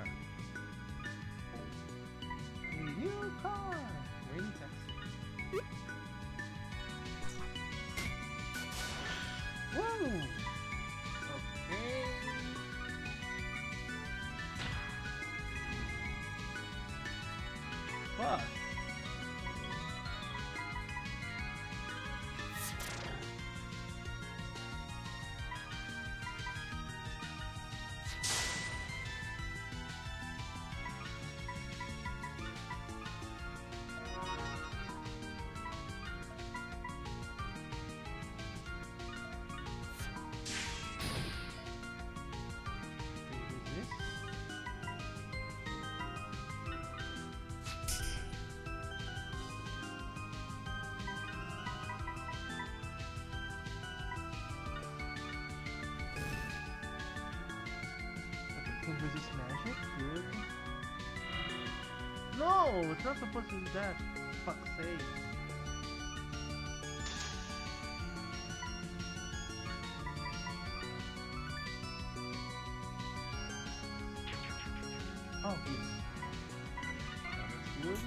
A: A new car. Rainy taxi. Whoa! Okay. Fuck. Can resist magic? Good. No! It's not supposed to do that. Fuck's sake. Oh, good. That's good.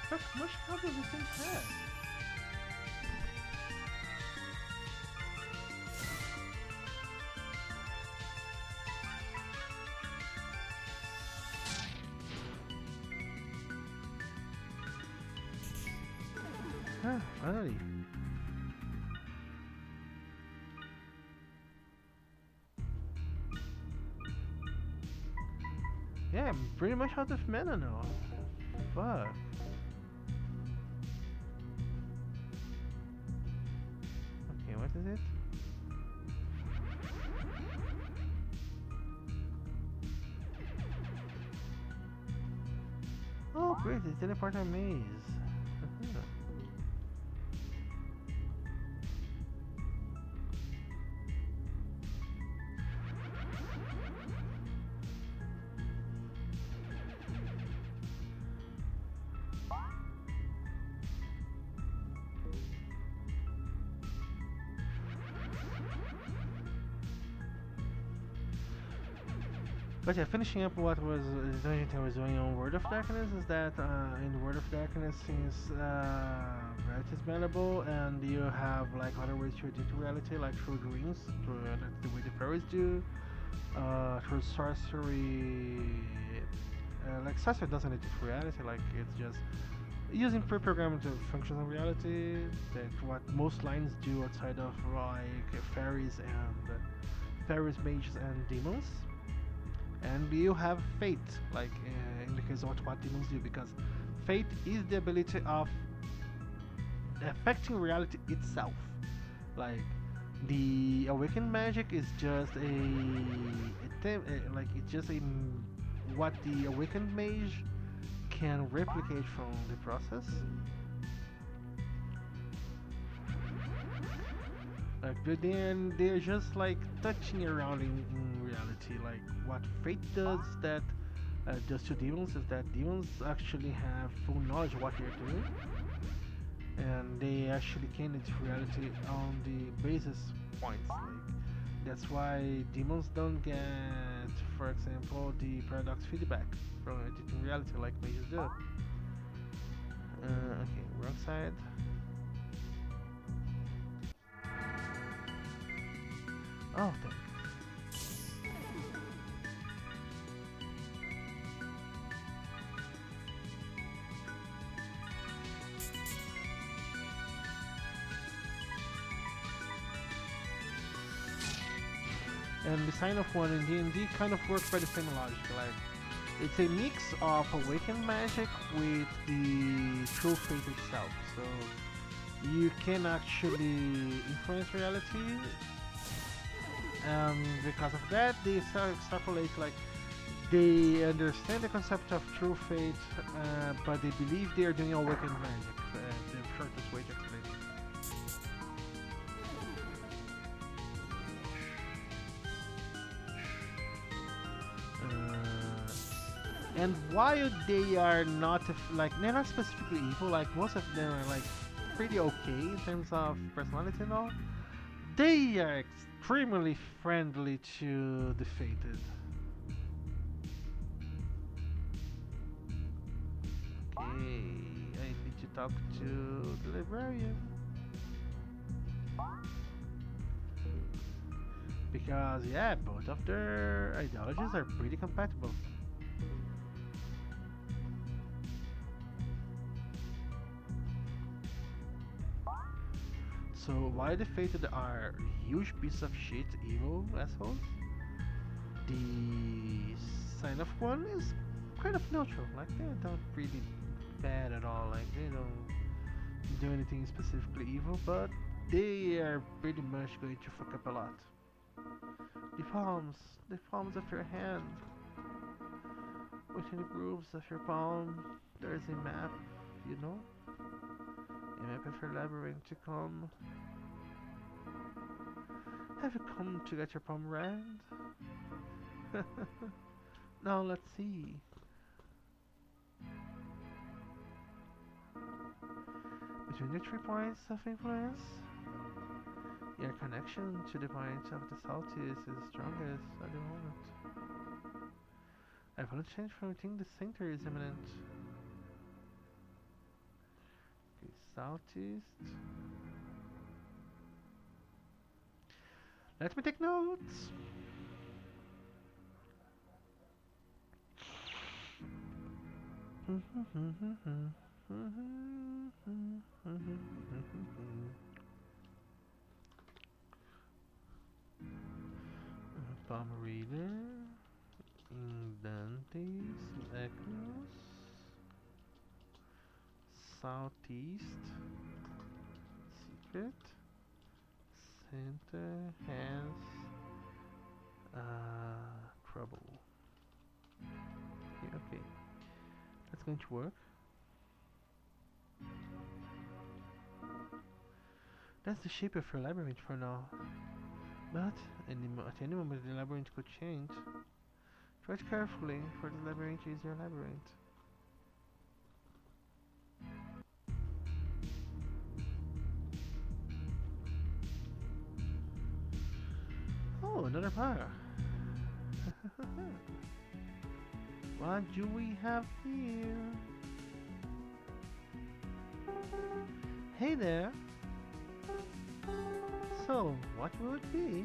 A: That's much harder than things had. Finally. Yeah, I'm pretty much out of mana now. Fuck. Okay, what is it? Oh, great, it's teleporter maze. But yeah, finishing up what was Dungeon was doing on World of Darkness is that in World of Darkness, since Red is bannable and you have like other ways to edit reality, like through dreams, that's the way the fairies do, through sorcery, like sorcery doesn't edit reality, like it's just using pre-programmed functions in reality, that what most lines do outside of like fairies, mages, and demons. And you have fate, like in the case of what demons do, because fate is the ability of affecting reality itself. Like the awakened magic is just like it's just what the awakened mage can replicate from the process. Like they're just like touching around in reality. Like what fate does that does to demons is that demons actually have full knowledge of what they're doing, and they actually can edit reality on the basis points. Like that's why demons don't get, for example, the paradox feedback from editing reality like mages do. Okay, wrong side. Oh, thanks. And the sign of one in D&D kind of works by the same logic. Like, It's a mix of awakened magic with the true fate itself. So you can actually influence reality. Because of that, they extrapolate like they understand the concept of true fate, but they believe they are doing awakened magic. The shortest way to explain it. And while they are not like they're not specifically evil, like most of them are like pretty okay in terms of personality and all, they are extremely friendly to the fated. Okay, I need to talk to the librarian because yeah, both of their ideologies are pretty compatible. So while the fated are huge pieces of shit, evil assholes, the sign of one is kind of neutral. Like they're not really bad at all. Like they don't do anything specifically evil, but they are pretty much going to fuck up a lot. The palms, the palms of your hand. Within the grooves of your palm, there's a map, you know? A map of your labyrinth to come. Have you come to get your palm read? Now let's see. Between the 3 points of influence, your connection to the point of the southeast is strongest at the moment. I want to change from within the center is imminent. Okay, southeast. Let me take notes. Palm reader. Indantes, Echoes, Southeast, Secret, Center has trouble. Okay, okay, that's going to work. That's the shape of your labyrinth for now, but at any moment the labyrinth could change. Tread carefully, for the labyrinth is your labyrinth. Oh, another bar. What do we have here? Hey there. So, what will it be?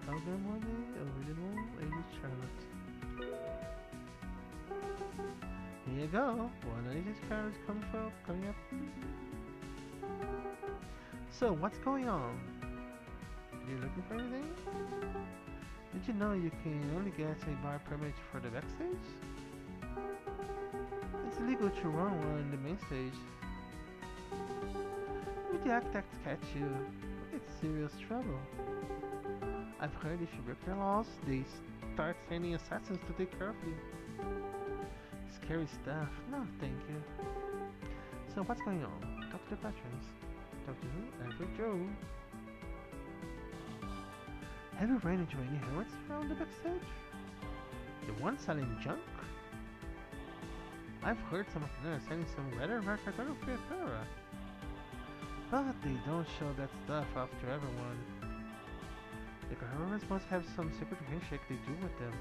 A: Program Monday, original, Lady Charlotte. Here you go. One of these cards coming up. So, what's going on? Are you looking for anything? Did you know you can only get a bar permit for the backstage? It's illegal to run one on the main stage. If the architects catch you, it's serious trouble. I've heard if you break their laws, they start sending assassins to take care of you. Scary stuff. No, thank you. So what's going on? Talk to the patrons. Talk to who? Average Joe. Have you ran into any hermits around the backstage? The ones selling junk? I've heard some of them are selling some rather rare cartography flora. But they don't show that stuff off to everyone. The carnivorous must have some secret handshake they do with them.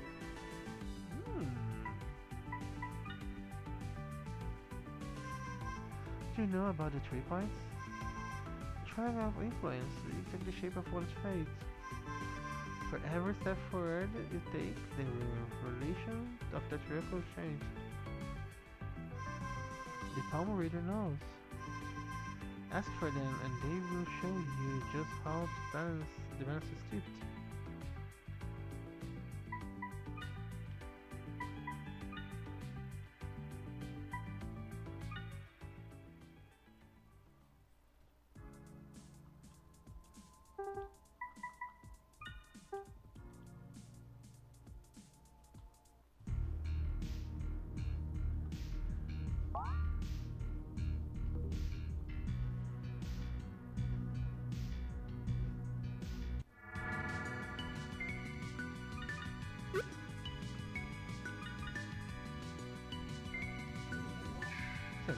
A: Do you know about the 3 points? Triangle of influence, you take the shape of one's fate. For every step forward you take, the relation of that triangle change. The palm reader knows. Ask for them and they will show you just how to dance the dance script.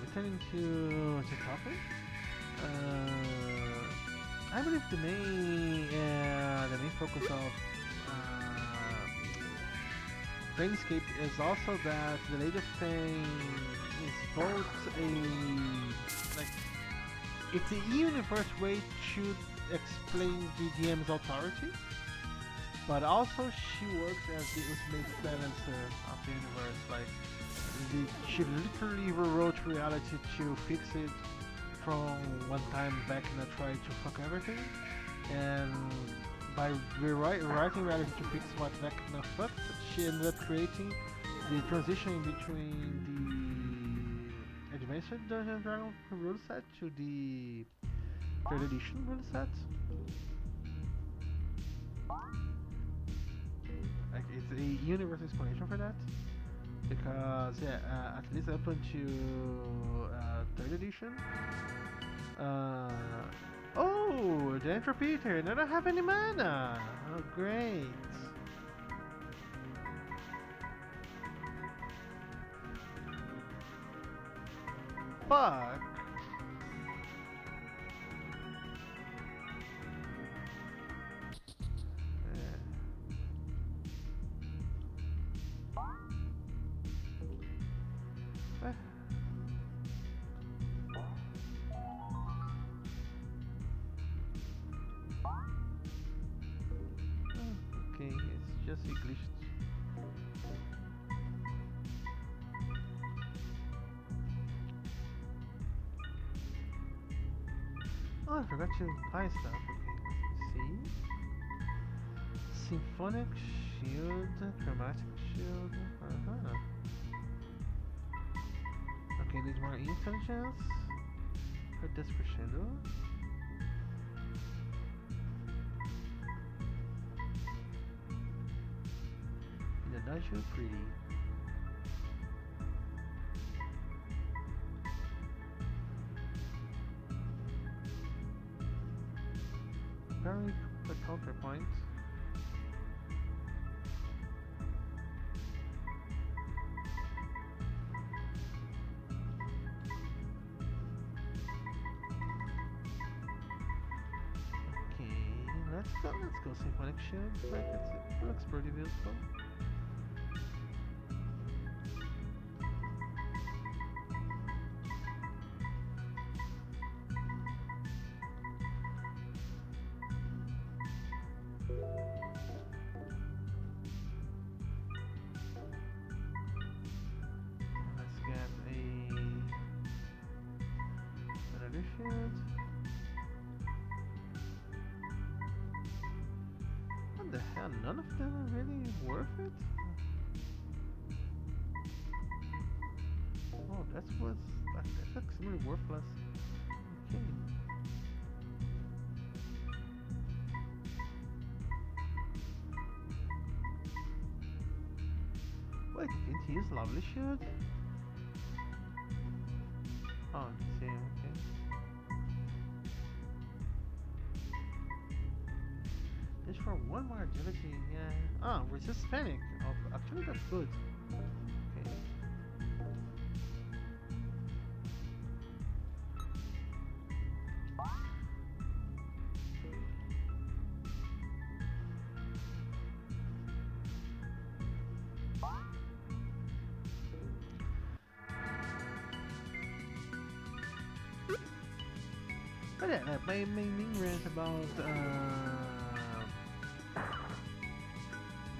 A: returning to topic. I believe the main focus of Planescape is also that the Lady of Pain is both a like it's a universe way to explain the DM's authority, but also she works as the ultimate balancer of the universe. Like she literally rewrote reality to fix it from one time back and I tried to fuck everything, and by rewriting reality to fix what Vecna fucked, she ended up creating the transition between the Advanced Dungeons and Dragons rule set to the 3rd edition rule set. Like it's a universal explanation for that, because yeah, at least up until 3rd edition. Oh, the Entropeter! I don't have any mana! Oh, great! Fuck! Okay, it's just a glitch. Oh, I forgot to buy stuff. Okay, let's see. Symphonic Shield, Chromatic Shield. Okay, need more intelligence for this crescendo. Not so pretty. Very good counterpoint. Okay, let's go Symphonic Shield. Like it looks pretty beautiful. What the hell? None of them are really worth it? Oh, that's extremely worthless. Okay. Wait, didn't he use Lovely Shield? Oh, see, okay. Just for one more agility, yeah. Oh, resist panic. Oh, actually, that's good. Okay. But yeah, my main rant about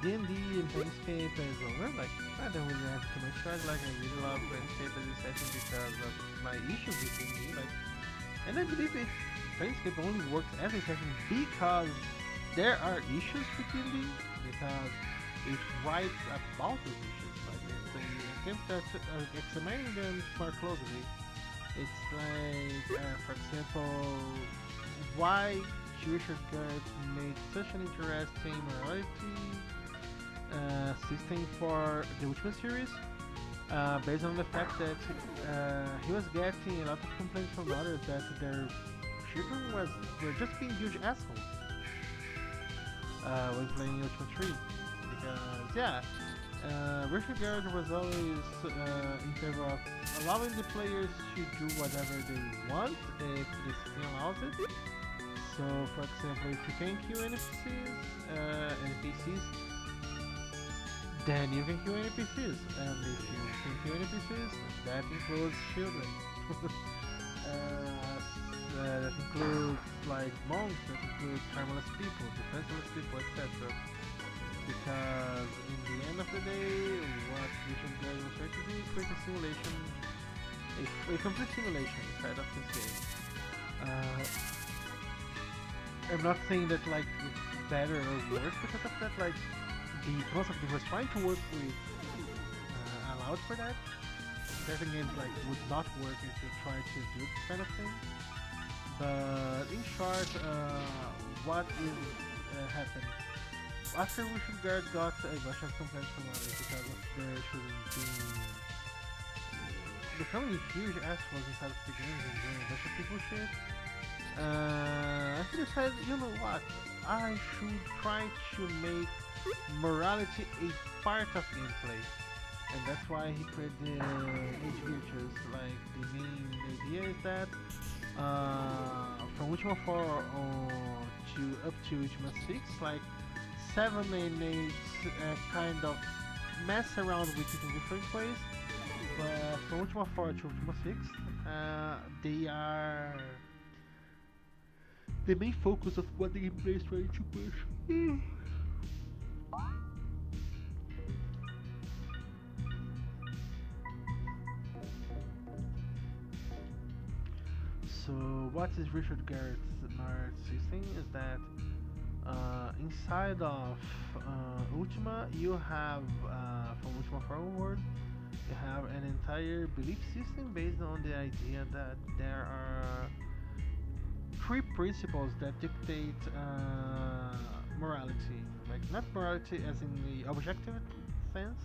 A: D&D and Planescape is over. Like, I don't really have too much fun. Like, I really love Planescape as a setting because of my issues with D&D. Like, and I believe Planescape only works as a setting because there are issues with D&D, because it writes about those issues. Like, it's a game that's examining them more closely. It's like, for example, why Richard Garrett made such an interesting morality system for the Ultimate series, based on the fact that he was getting a lot of complaints from others that their children were just being huge assholes when playing Ultimate 3. Because, yeah, Richard Garrett was always in favor of allowing the players to do whatever they want if the system allows it. So, for example, if you can kill NPCs, then you can kill NPCs, and if you can kill NPCs, that includes children. That includes like monks, that includes harmless people, defenseless people, etc. Because in the end of the day, what Richard Gere was trying to do is create a simulation, a complete simulation inside of this game. I'm not saying that like it's better or worse because of that. Like the concept he was trying to work with allowed for that. Certain games like would not work if you try to do this kind of thing. But in short, what is happened? After Richard Gere got a bunch of complaints from others because of their shooting being becoming huge assholes inside of the games and doing a bunch of people shit, he decided, you know what, I should try to make morality a part of gameplay. And that's why he created the Age Virtues. Like, the main idea is that from Ultima 4 to up to Ultima 6, like 7 and 8 kind of mess around with it in different ways, but from Ultima 4 to Ultima 6, they are the main focus of what the gameplay is trying to push. So what is Richard Garrett's system is that inside of Ultima, you have from Ultima 4 onward, you have an entire belief system based on the idea that there are 3 principles that dictate morality. Like not morality as in the objective sense,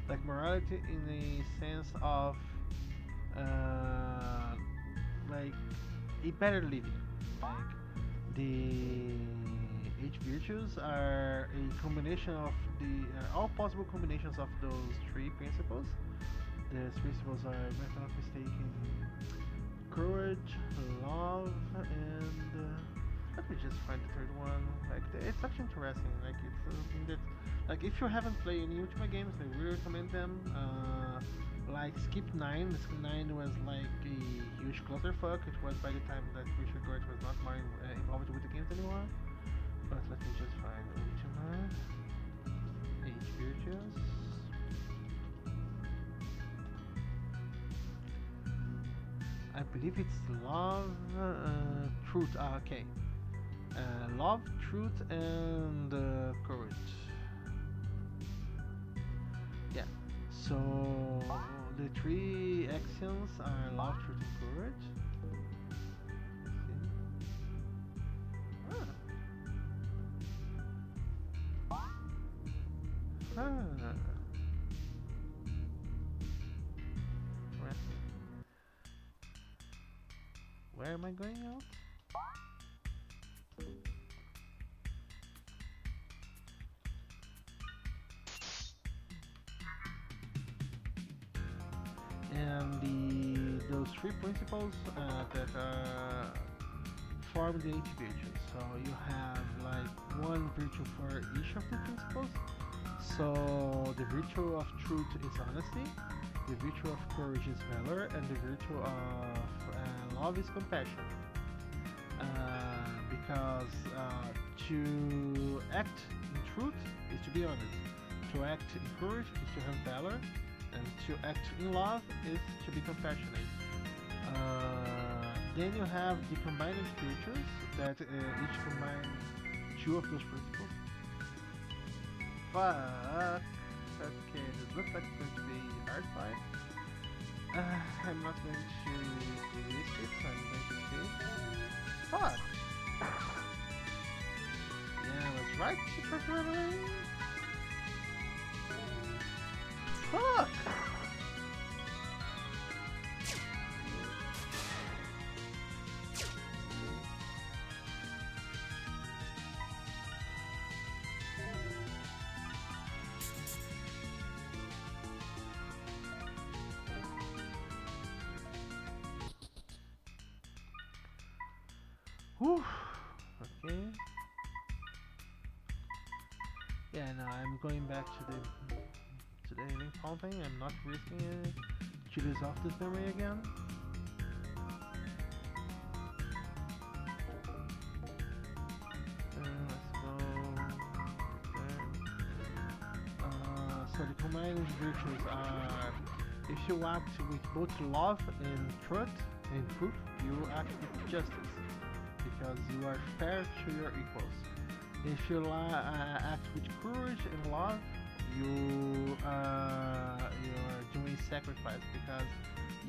A: like morality in the sense of like a better living. Like the 8 virtues are a combination of the all possible combinations of those 3 principles. These principles are, if I'm not mistaken, courage, love, and let me just find the third one. Like it's actually interesting. Like it's something that, like if you haven't played any Ultima games, I really recommend them. Like Skip 9. Skip 9 was like a huge clusterfuck. It was by the time that Richard Gere was not more involved with the games anymore. But let me just find Ultima 8 Virtues. I believe it's love, truth. Okay. Love, truth, and courage. Yeah. So the 3 axioms are love, truth, and courage. Where am I going out? And those 3 principles that form the 8 virtues. So you have like 1 virtue for each of the principles. So the virtue of truth is honesty, the virtue of courage is valor, and the virtue of love is compassion. Because to act in truth is to be honest, to act in courage is to have valor, and to act in love is to be compassionate. Then you have the combined virtues that each combine 2 of those principles. Fuck. Okay, this looks like it's going to be a hard fight. I'm not going to risk it, so I'm going to skip. Fuck! Yeah, I was right, Secret Rebellion. Fuck! Whew. Okay. Yeah, now I'm going back to the ending fountain. I'm not risking it to lose off this memory again. Let's go there. So the combined virtues are: if you act with both love and truth, you act with justice because you are fair to your equals. If you act with courage and love, you are doing sacrifice because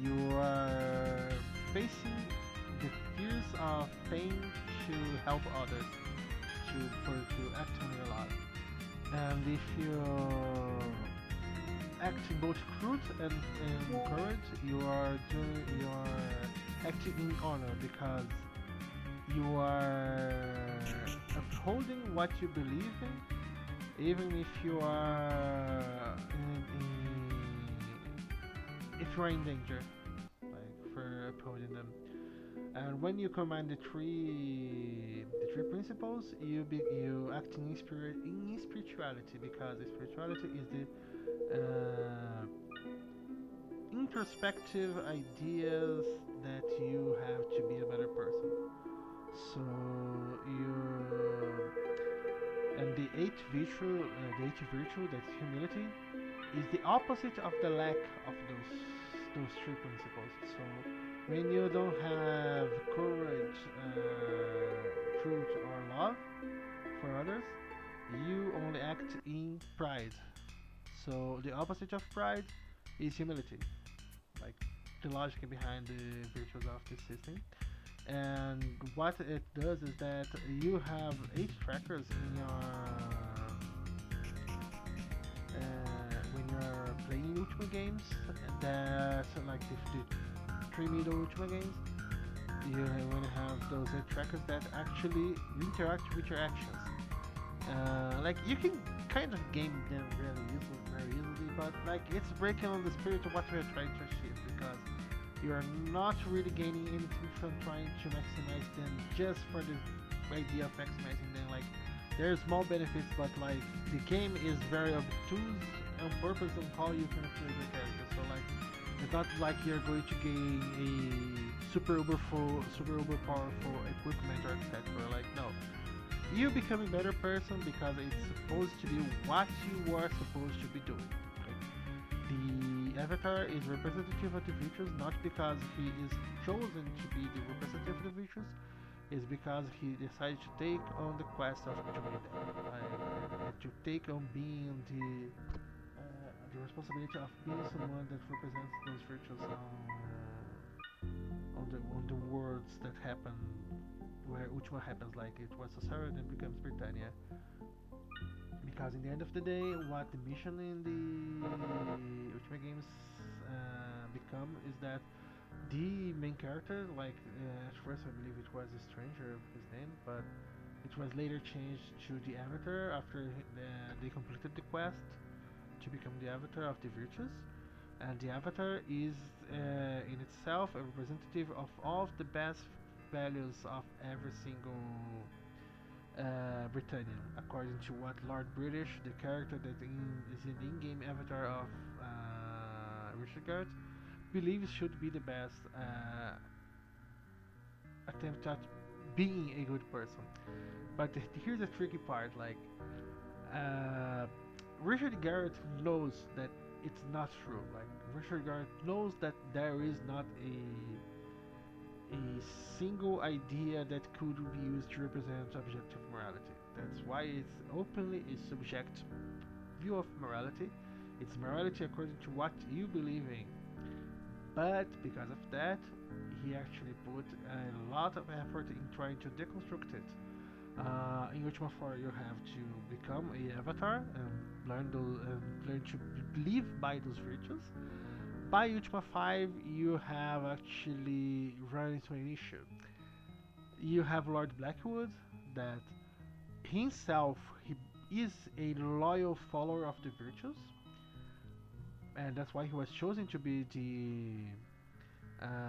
A: you are facing the fears of pain to help others, to act on your life. And if you act in both truth and courage, you are acting in honor because you are upholding what you believe in, even if you are if you are in danger, like for upholding them. And when you combine the three principles, you act in spirituality because spirituality is the introspective ideas that you have to be a better person. So you and the eighth virtue, that's humility, is the opposite of the lack of those three principles. So when you don't have courage, truth, or love for others, you only act in pride. So the opposite of pride is humility, like the logic behind the virtues of this system. And what it does is that you have 8 trackers in your when you're playing Ultima games. That like the three middle Ultima games, you want to have those 8 trackers that actually interact with your actions. Like you can kind of game them very easily, but like it's breaking on the spirit of what we are trying to achieve because you are not really gaining anything from trying to maximize them just for the idea of maximizing them. Like there's small benefits, but like the game is very obtuse on purpose on how you can play the character. So like it's not like you're going to gain a super uber powerful equipment or etc. Like no, you become a better person because it's supposed to be what you are supposed to be doing. Okay? The avatar is representative of the virtues not because he is chosen to be the representative of the virtues, is because he decided to take on the quest of doing them, to take on being the responsibility of being someone that represents those virtues on the worlds that happen where Ultima happens, like it was Cesarea then becomes Britannia. Because in the end of the day, what the mission in the Ultima games become is that the main character, like at first I believe it was a stranger, his name, but it was later changed to the Avatar after they completed the quest to become the Avatar of the virtues. And the Avatar is in itself a representative of all of the best values of every single Britannian, according to what Lord British, the character that is in the in-game avatar of Richard Garrett, believes should be the best attempt at being a good person. But here's the tricky part: like uh, Richard Garrett knows that it's not true. Like Richard Garrett knows that there is not a single idea that could be used to represent objective morality. That's why it's openly a subject view of morality. It's morality according to what you believe in. But because of that, he actually put a lot of effort in trying to deconstruct it. In Ultima 4, you have to become a avatar and learn to live by those virtues. By Ultima 5, you have actually run into an issue. You have Lord Blackwood, that himself he is a loyal follower of the virtues, and that's why he was chosen to be the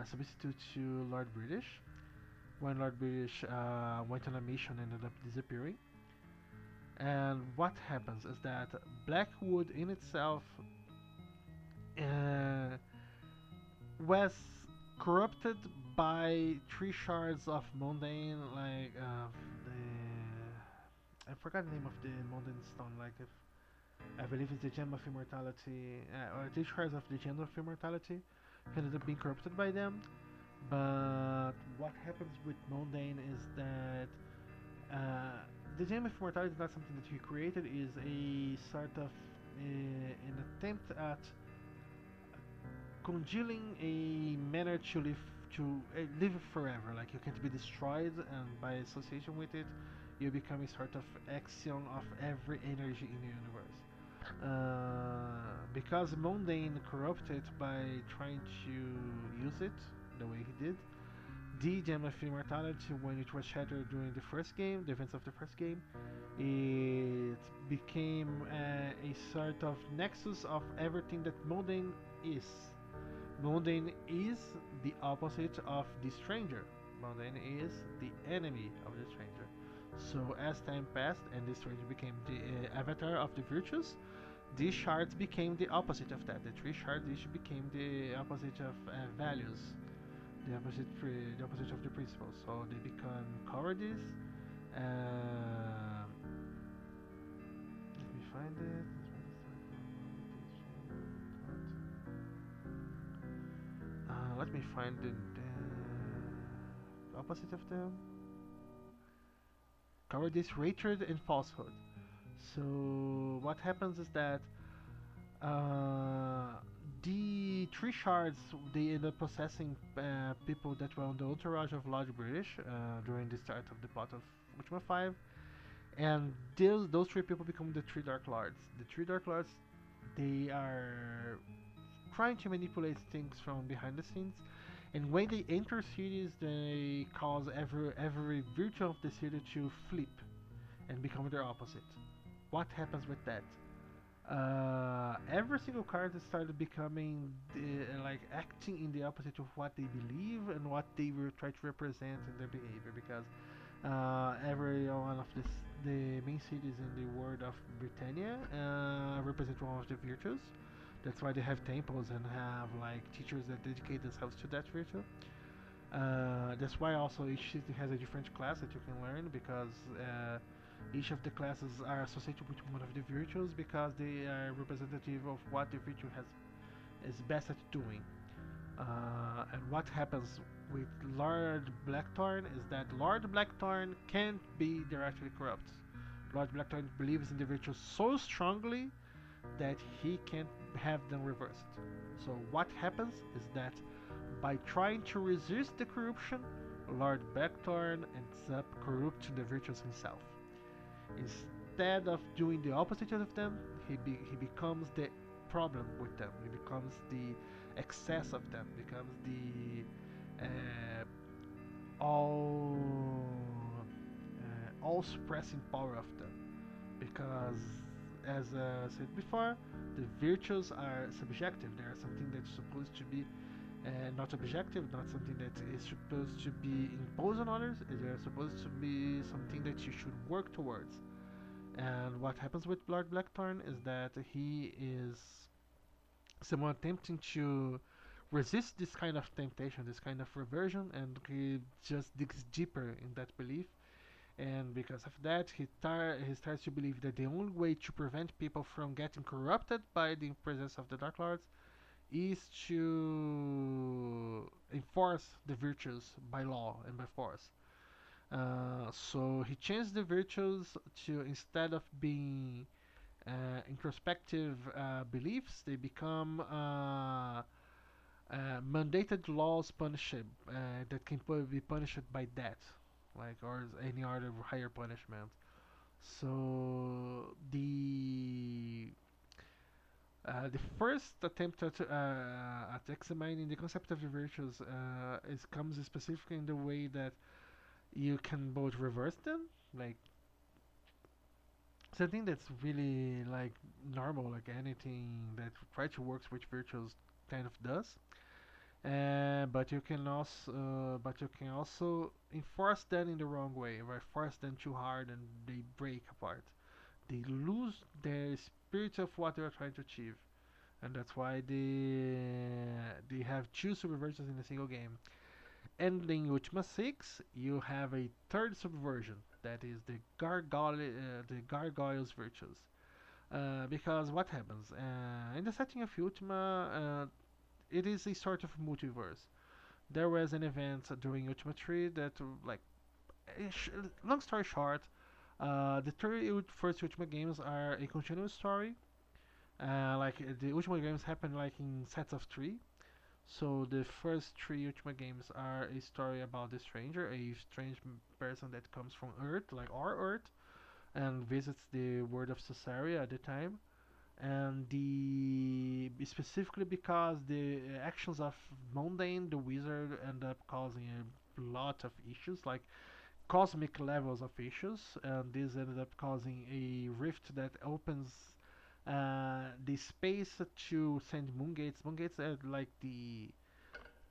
A: substitute to Lord British. when Lord British went on a mission and ended up disappearing. And what happens is that Blackwood in itself uh, was corrupted by three shards of mundane, like the I forgot the name of the mundane stone. Like if I believe it's the gem of immortality, or three shards of the gem of immortality, ended up being corrupted by them. But what happens with mundane is that the gem of immortality is not something that you created. Is a sort of an attempt at congealing a manner to live forever. Like you can't be destroyed, and by association with it, you become a sort of axiom of every energy in the universe. Because Mundane corrupted by trying to use it the way he did, the Gem of Immortality, when it was shattered during the first game, the events of the first game, it became a sort of nexus of everything that Mundane is. Mundane is the opposite of the stranger. Mundane is the enemy of the stranger. So as time passed and the stranger became the avatar of the virtues, these shards became the opposite of that. The three shards each became the opposite of values, the opposite of the principles. So they become cowardice. Let me find it. Let me find the opposite of them. Cowardice, hatred, and falsehood. So what happens is that uh, the three shards they end up possessing people that were on the entourage of Lodge British during the start of the plot of Witchman 5, and those three people become the three Dark Lords. The three Dark Lords they are trying to manipulate things from behind the scenes. And when they enter cities, they cause every virtue of the city to flip and become their opposite. What happens with that? Every single character started becoming like acting in the opposite of what they believe and what they will try to represent in their behavior. Because every one of the main cities in the world of Britannia represent one of the virtues. That's why they have temples and have like teachers that dedicate themselves to that virtue. That's why also each city has a different class that you can learn because each of the classes are associated with one of the virtues because they are representative of what the virtue has is best at doing. And what happens with Lord Blackthorn is that Lord Blackthorn can't be directly corrupt. Lord Blackthorn believes in the virtues so strongly that he can't have them reversed. So what happens is that by trying to resist the corruption, Lord Blackthorn ends up corrupting the virtues himself. Instead of doing the opposite of them, he becomes the problem with them. He becomes the excess of them. Becomes the all all suppressing power of them. Because, as said before, the virtues are subjective. They are something that's supposed to be not objective, not something that is supposed to be imposed on others. They are supposed to be something that you should work towards. And what happens with Lord Blackthorn is that he is someone attempting to resist this kind of temptation, this kind of reversion, and he just digs deeper in that belief. And because of that, he starts to believe that the only way to prevent people from getting corrupted by the presence of the Dark Lords is to enforce the virtues by law and by force. So he changed the virtues to instead of being introspective beliefs, they become mandated laws that can be punished by death, like or any other higher punishment. So the first attempt at examining the concept of the virtues is comes specifically in the way that you can both reverse them, like something that's really like normal, like anything that try to works with virtues kind of does. but you can also enforce them in the wrong way, or force them too hard and they break apart. They lose the spirit of what they're trying to achieve, and that's why they have two subversions in a single game. And in Ultima 6, you have a third subversion that is the Gargoyles Virtues. Because what happens in the setting of Ultima, it is a sort of multiverse. There was an event during Ultima 3 that, like, sh- long story short, the three first Ultima games are a continuous story. The Ultima games happen like in sets of three. So the first three Ultima games are a story about the stranger, a strange person that comes from Earth, like our Earth, and visits the world of Caesarea at the time. And the specifically because the actions of Mundane, the wizard, end up causing a lot of issues, like cosmic levels of issues, and this ended up causing a rift that opens the space to send moon gates. Moon gates are like the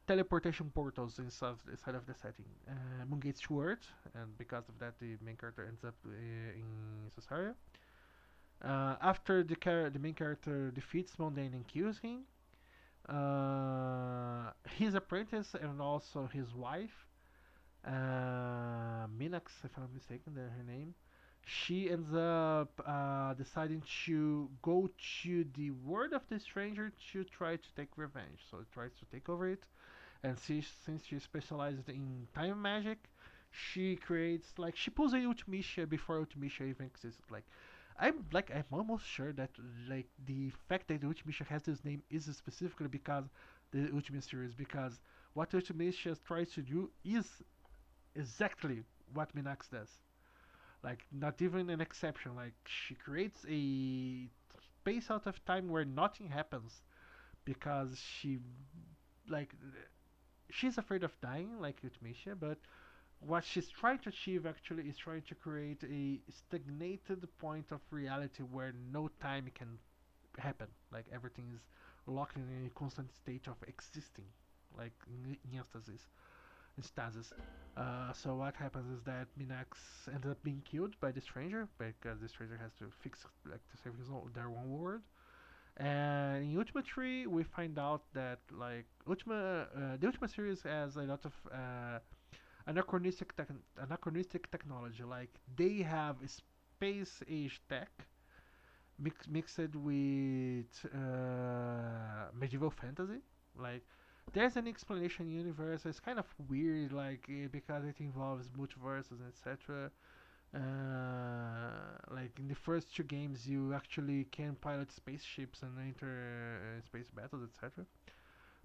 A: teleportation portals inside of the setting. Moon gates to Earth, and because of that, the main character ends up in Cesaria. After the main character defeats Mundane and kills him, his apprentice and also his wife, Minax, if I'm not mistaken, her name, she ends up deciding to go to the world of the stranger to try to take revenge. So it tries to take over it, and since she specializes in time magic, she creates like she pulls a Ultimecia before Ultimecia even existed. I'm almost sure that like the fact that the Ultimecia has this name is specifically because the Ultimate series, because what Ultimecia tries to do is exactly what Minax does. Like not even an exception. Like she creates a space out of time where nothing happens because like she's afraid of dying like Ultimecia, but what she's trying to achieve actually is trying to create a stagnated point of reality where no time can happen. Like everything is locked in a constant state of existing, like in stasis. So what happens is that Minax ends up being killed by the stranger because the stranger has to fix like to save their own world. And in Ultima 3, we find out that the Ultima series has a lot of anachronistic technology. Like they have space age tech mixed with medieval fantasy. Like there's an explanation universe. It's kind of weird, because it involves multiverses, etc. Like in the first two games, you actually can pilot spaceships and enter space battles, etc.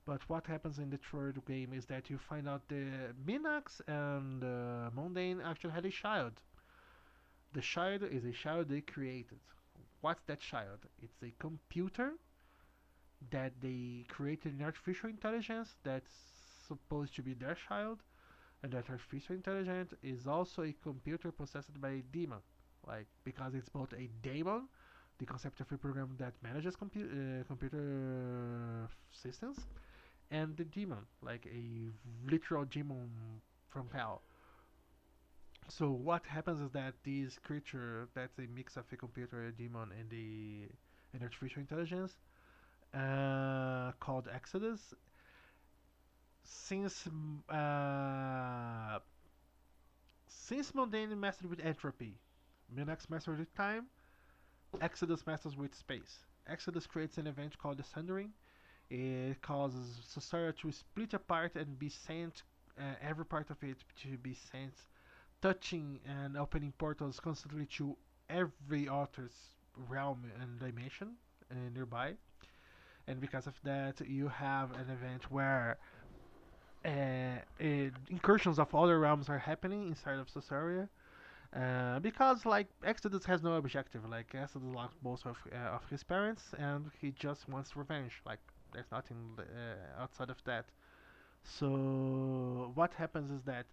A: But what happens in the third game is that you find out the Minax and Mundane actually had a child. The child is a child they created. What's that child? It's a computer that they created an artificial intelligence that's supposed to be their child, and that artificial intelligence is also a computer possessed by a demon. Like because it's both a daemon, the concept of a program that manages computer systems, and the demon, like a literal demon from hell. So what happens is that this creature, that's a mix of a computer, a demon, and an artificial intelligence, called Exodus, since since Mundane mastered with entropy, Minax mastered with time, Exodus masters with space. Exodus creates an event called the Sundering. It causes Society to split apart and be sent, every part of it to be sent, touching and opening portals constantly to every author's realm and dimension nearby. And because of that, you have an event where incursions of other realms are happening inside of Sosaria. Because like Exodus has no objective, like Exodus lost both of his parents, and he just wants revenge. Like there's nothing outside of that. So what happens is that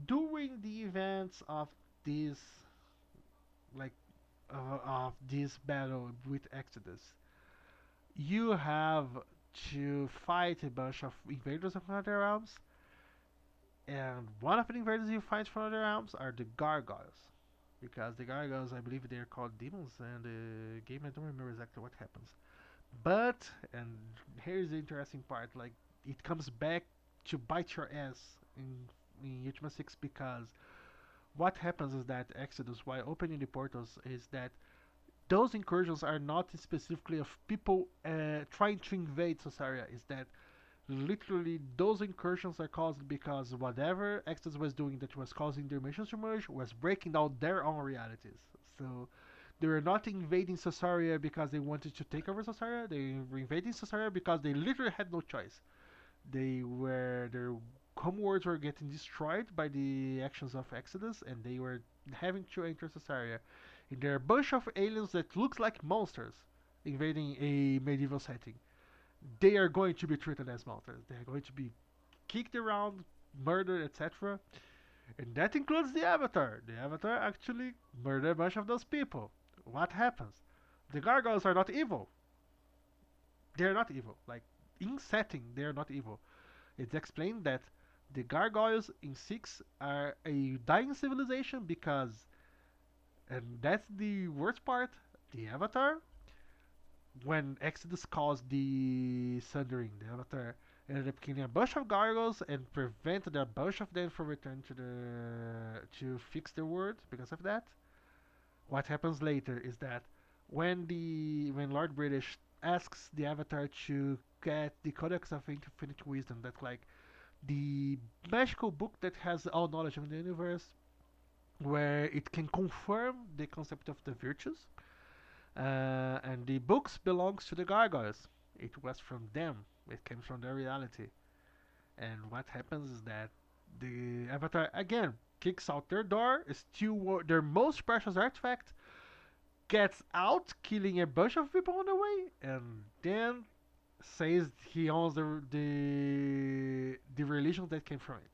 A: during the events of this like of this battle with Exodus, you have to fight a bunch of invaders of other realms, and one of the invaders you fight from other realms are the gargoyles. Because the gargoyles, I believe they're called demons, and the game I don't remember exactly what happens. But, and here's the interesting part, like, it comes back to bite your ass in Ultima 6 because what happens is that Exodus, while opening the portals, is that those incursions are not specifically of people trying to invade Sosaria. Is that literally those incursions are caused because whatever Exodus was doing that was causing their missions to merge was breaking down their own realities. So they were not invading Sosaria because they wanted to take over Sosaria. They were invading Sosaria because they literally had no choice. Their homeworlds were getting destroyed by the actions of Exodus, and they were having to enter Sosaria. And there are a bunch of aliens that look like monsters invading a medieval setting. They are going to be treated as monsters. They are going to be kicked around, murdered, etc. And that includes the Avatar. The Avatar actually murdered a bunch of those people. What happens? The gargoyles are not evil. They are not evil. Like, in setting, they are not evil. It's explained that the gargoyles in 6 are a dying civilization because, and that's the worst part, the Avatar, when Exodus caused the Sundering, the Avatar ended up killing a bunch of gargoyles and prevented a bunch of them from returning to fix their world because of that. What happens later is that when Lord British asks the Avatar to get the Codex of Infinite Wisdom, that like the magical book that has all knowledge of the universe, where it can confirm the concept of the virtues. And the books belongs to the gargoyles. It was from them. It came from their reality. And what happens is that the Avatar again kicks out their door, steals their most precious artifact, gets out, killing a bunch of people on the way, and then says he owns the religion that came from it.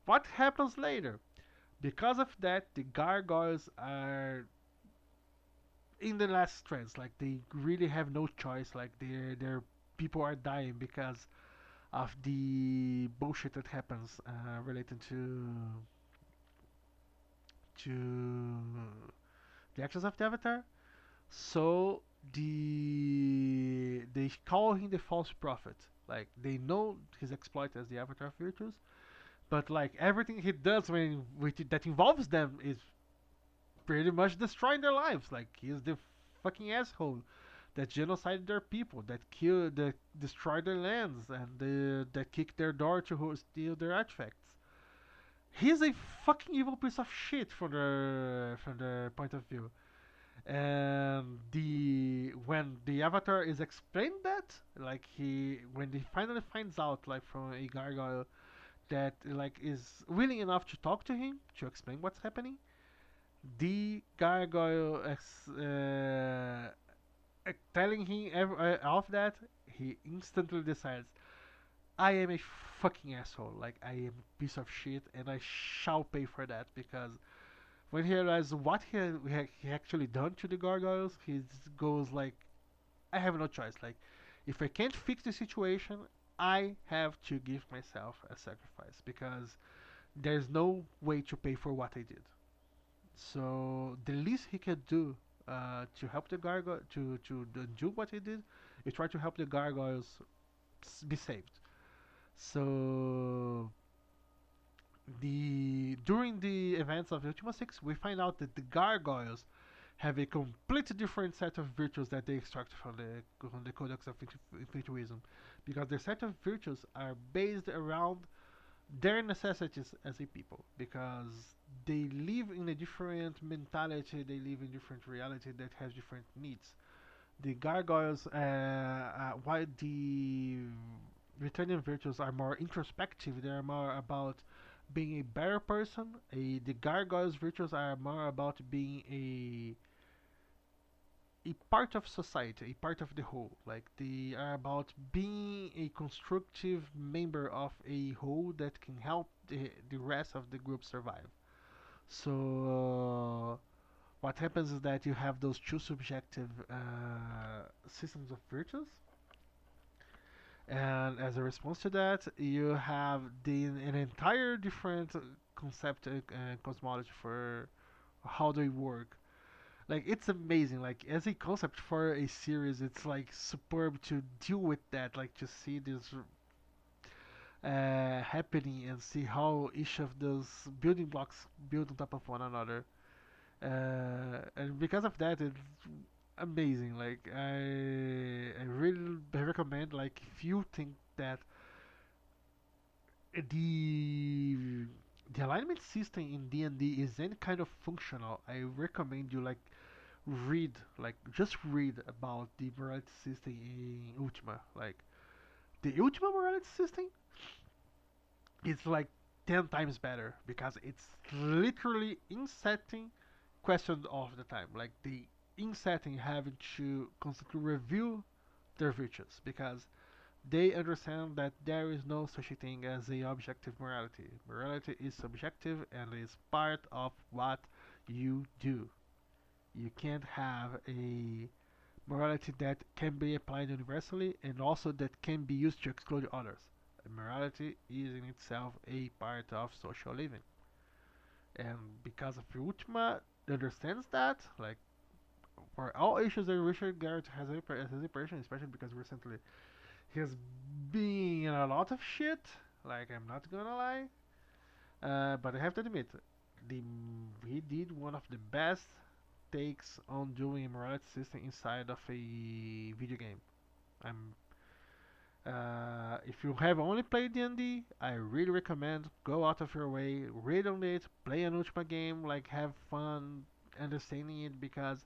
A: What happens later? Because of that, the gargoyles are in the last strands. Like they really have no choice. Like their people are dying because of the bullshit that happens related to the actions of the Avatar. So they call him the false prophet. Like they know his exploit as the Avatar of Virtues, but like everything he does that involves them is pretty much destroying their lives. Like he's the fucking asshole that genocided their people, that destroyed their lands, and that kicked their door to steal their artifacts. He's a fucking evil piece of shit from their point of view. And the when the Avatar is explained that, like he when he finally finds out, like from a gargoyle that like is willing enough to talk to him to explain what's happening, the gargoyle telling him all of that, he instantly decides, I am a fucking asshole. Like, I am a piece of shit, and I shall pay for that. Because when he realizes what he actually done to the gargoyles, he goes like, I have no choice. Like, if I can't fix the situation, I have to give myself a sacrifice. Because there's no way to pay for what I did. So the least he could do to help the gargoyle to do what he did is try to help the gargoyles be saved. So the during the events of Ultima 6, we find out that the gargoyles have a completely different set of virtues that they extract from the Codex of Infinituism, because their set of virtues are based around their necessities as a people, because they live in a different mentality, they live in different reality that has different needs. The gargoyles, while the returning virtues are more introspective, they are more about being a better person. The gargoyles virtues are more about being a part of society, a part of the whole. Like they are about being a constructive member of a whole that can help the rest of the group survive. So what happens is that you have those two subjective systems of virtues, And as a response to that, you have an entire different concept cosmology for how they work. Like it's amazing. Like as a concept for a series, it's like superb to deal with that. Like to see this happening and see how each of those building blocks build on top of one another. And because of that, it's amazing. Like I really recommend. Like if you think that the the alignment system in D&D is any kind of functional, I recommend you read just read about the morality system in Ultima. Like the Ultima morality system is like 10 times better because it's literally in setting questioned all of the time. Like the in setting having to constantly review their virtues because they understand that there is no such a thing as a objective morality. Morality is subjective and is part of what you do. You can't have a morality that can be applied universally and also that can be used to exclude others. Morality is in itself a part of social living. And because of Ultima understands that, like for all issues that Richard Garrett has a person, especially because recently he has been in a lot of shit. Like I'm not gonna lie, but I have to admit, the he did one of the best takes on doing a morality system inside of a video game. I'm if you have only played D&D, I really recommend go out of your way, read on it, play an Ultima game, like have fun understanding it because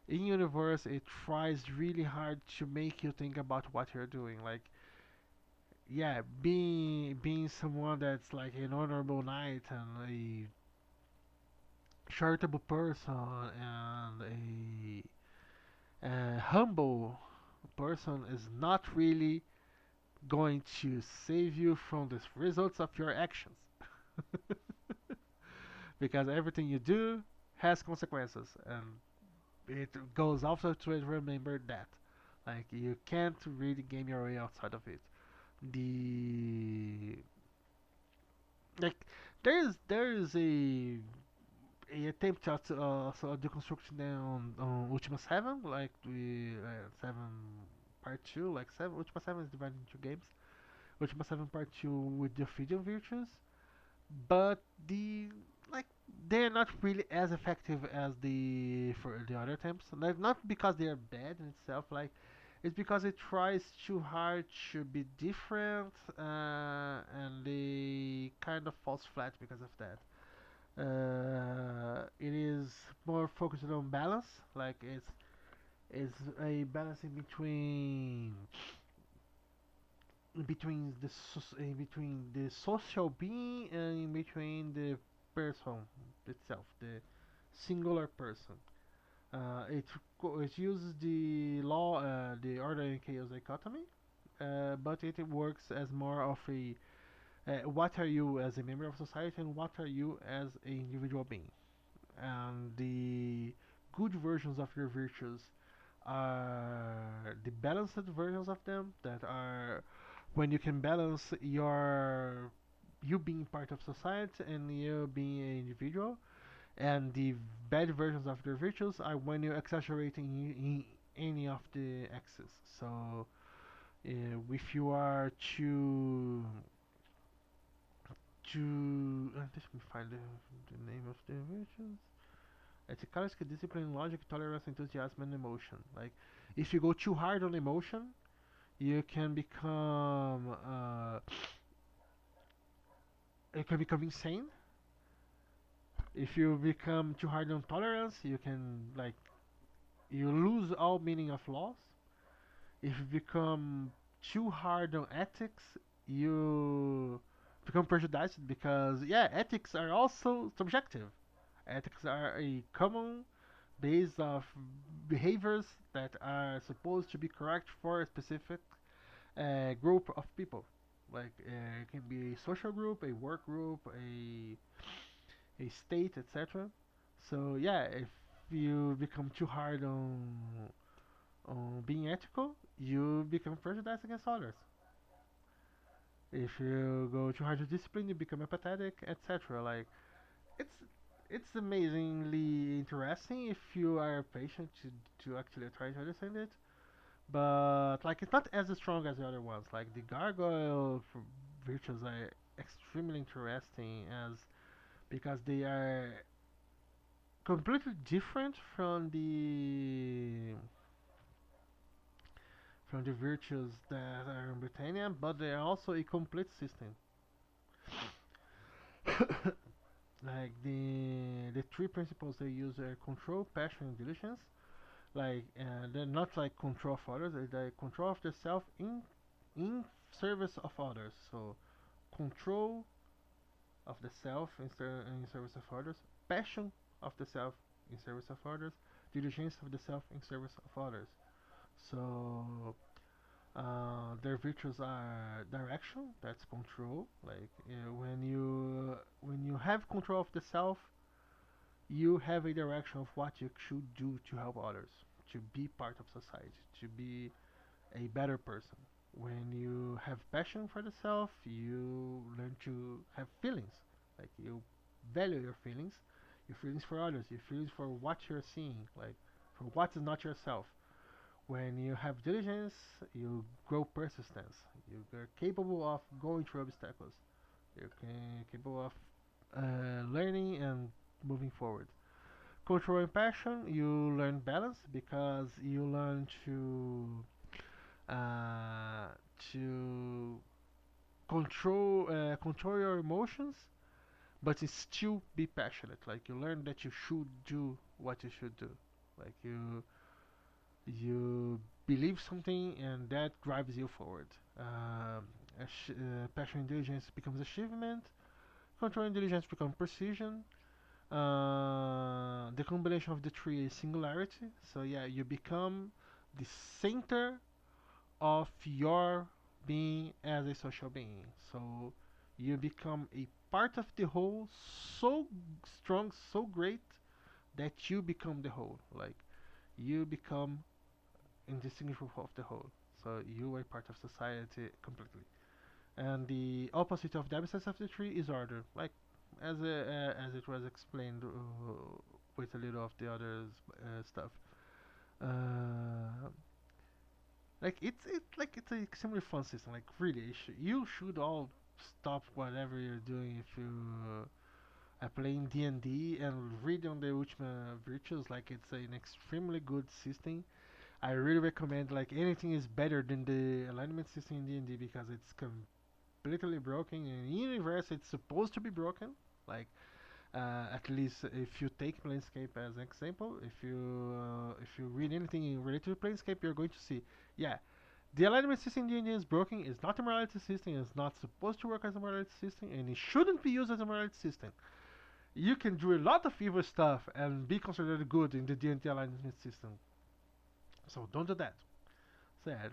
A: in universe it tries really hard to make you think about what you're doing. Like yeah, being someone that's like an honorable knight and a charitable person and a humble person is not really going to save you from the results of your actions because everything you do has consequences and it goes also to remember that like you can't really game your way outside of it. The like there is a attempt at so the construction on Ultima 7 like the 7 part 2 like 7 Ultima 7 is divided into games. Ultima 7 part 2 with the Ophidian virtues, but like they're not really as effective as the for the other attempts. Like not because they are bad in itself, like it's because it tries too hard to be different, and they kind of falls flat because of that. It is more focused on balance, like it's a balancing between the social being and in between the person itself, the singular person. It uses the law, the order and chaos dichotomy, but it works as more of a what are you as a member of society and what are you as an individual being. And the good versions of your virtues are the balanced versions of them that are when you can balance you being part of society and you being an individual, and the bad versions of their virtues are when you're exaggerating in any of the axes. So if you are let me find the name of the virtues. Ethical discipline, logic, tolerance, enthusiasm, and emotion. Like if you go too hard on emotion, you can become insane. If you become too hard on tolerance, you can like you lose all meaning of laws. If you become too hard on ethics, you become prejudiced because yeah, ethics are also subjective. Ethics are a common base of behaviors that are supposed to be correct for a specific group of people. Like it can be a social group, a work group, a state, etc. So yeah, if you become too hard on being ethical, you become prejudiced against others. If you go too hard to discipline, you become apathetic, etc. Like it's it's amazingly interesting if you are patient to actually try to understand it. But like it's not as strong as the other ones. Like the gargoyle virtues are extremely interesting as because they are completely different from the virtues that are in Britannia, but they are also a complete system. Like the three principles they use are control, passion, and diligence. Like they're not like control of others; they're like control of the self in service of others. So control of the self in service of others, passion of the self in service of others, diligence of the self in service of others. So their virtues are direction, that's control. Like when you have control of the self, you have a direction of what you should do to help others, to be part of society, to be a better person. When you have passion for the self, you learn to have feelings. Like you value your feelings for others, your feelings for what you're seeing, like for what is not yourself. When you have diligence, you grow persistence. You're capable of going through obstacles. You're capable of learning and moving forward. Control and passion, you learn balance because you learn uh, to control your emotions, but still be passionate. Like you learn that you should do what you should do. Like you believe something and that drives you forward. Passion and diligence becomes achievement. Control and diligence become precision. The combination of the three is singularity. So yeah, you become the center of your being as a social being. So you become a part of the whole, so strong, so great that you become the whole. Like you become indistinguishable of the whole. So you are part of society completely. And the opposite of the absence of the tree is order. Like as it was explained with a little of the other stuff. Uh, like it's a extremely fun system. Like really, you should all stop whatever you're doing if you are playing D&D and read on the Ultima Virtues. Like it's an extremely good system. I really recommend. Like anything is better than the alignment system in D&D because it's completely broken. In universe, it's supposed to be broken. Like at least if you take Planescape as an example, if you read anything related to Planescape, you're going to see, yeah, the alignment system in D&D is broken. It's not a morality system. It's not supposed to work as a morality system, and it shouldn't be used as a morality system. You can do a lot of evil stuff and be considered good in the D&D alignment system. So don't do that. So yeah,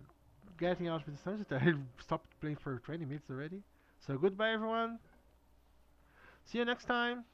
A: getting out of the sunset, I stopped playing for 20 minutes already. So goodbye everyone. See you next time.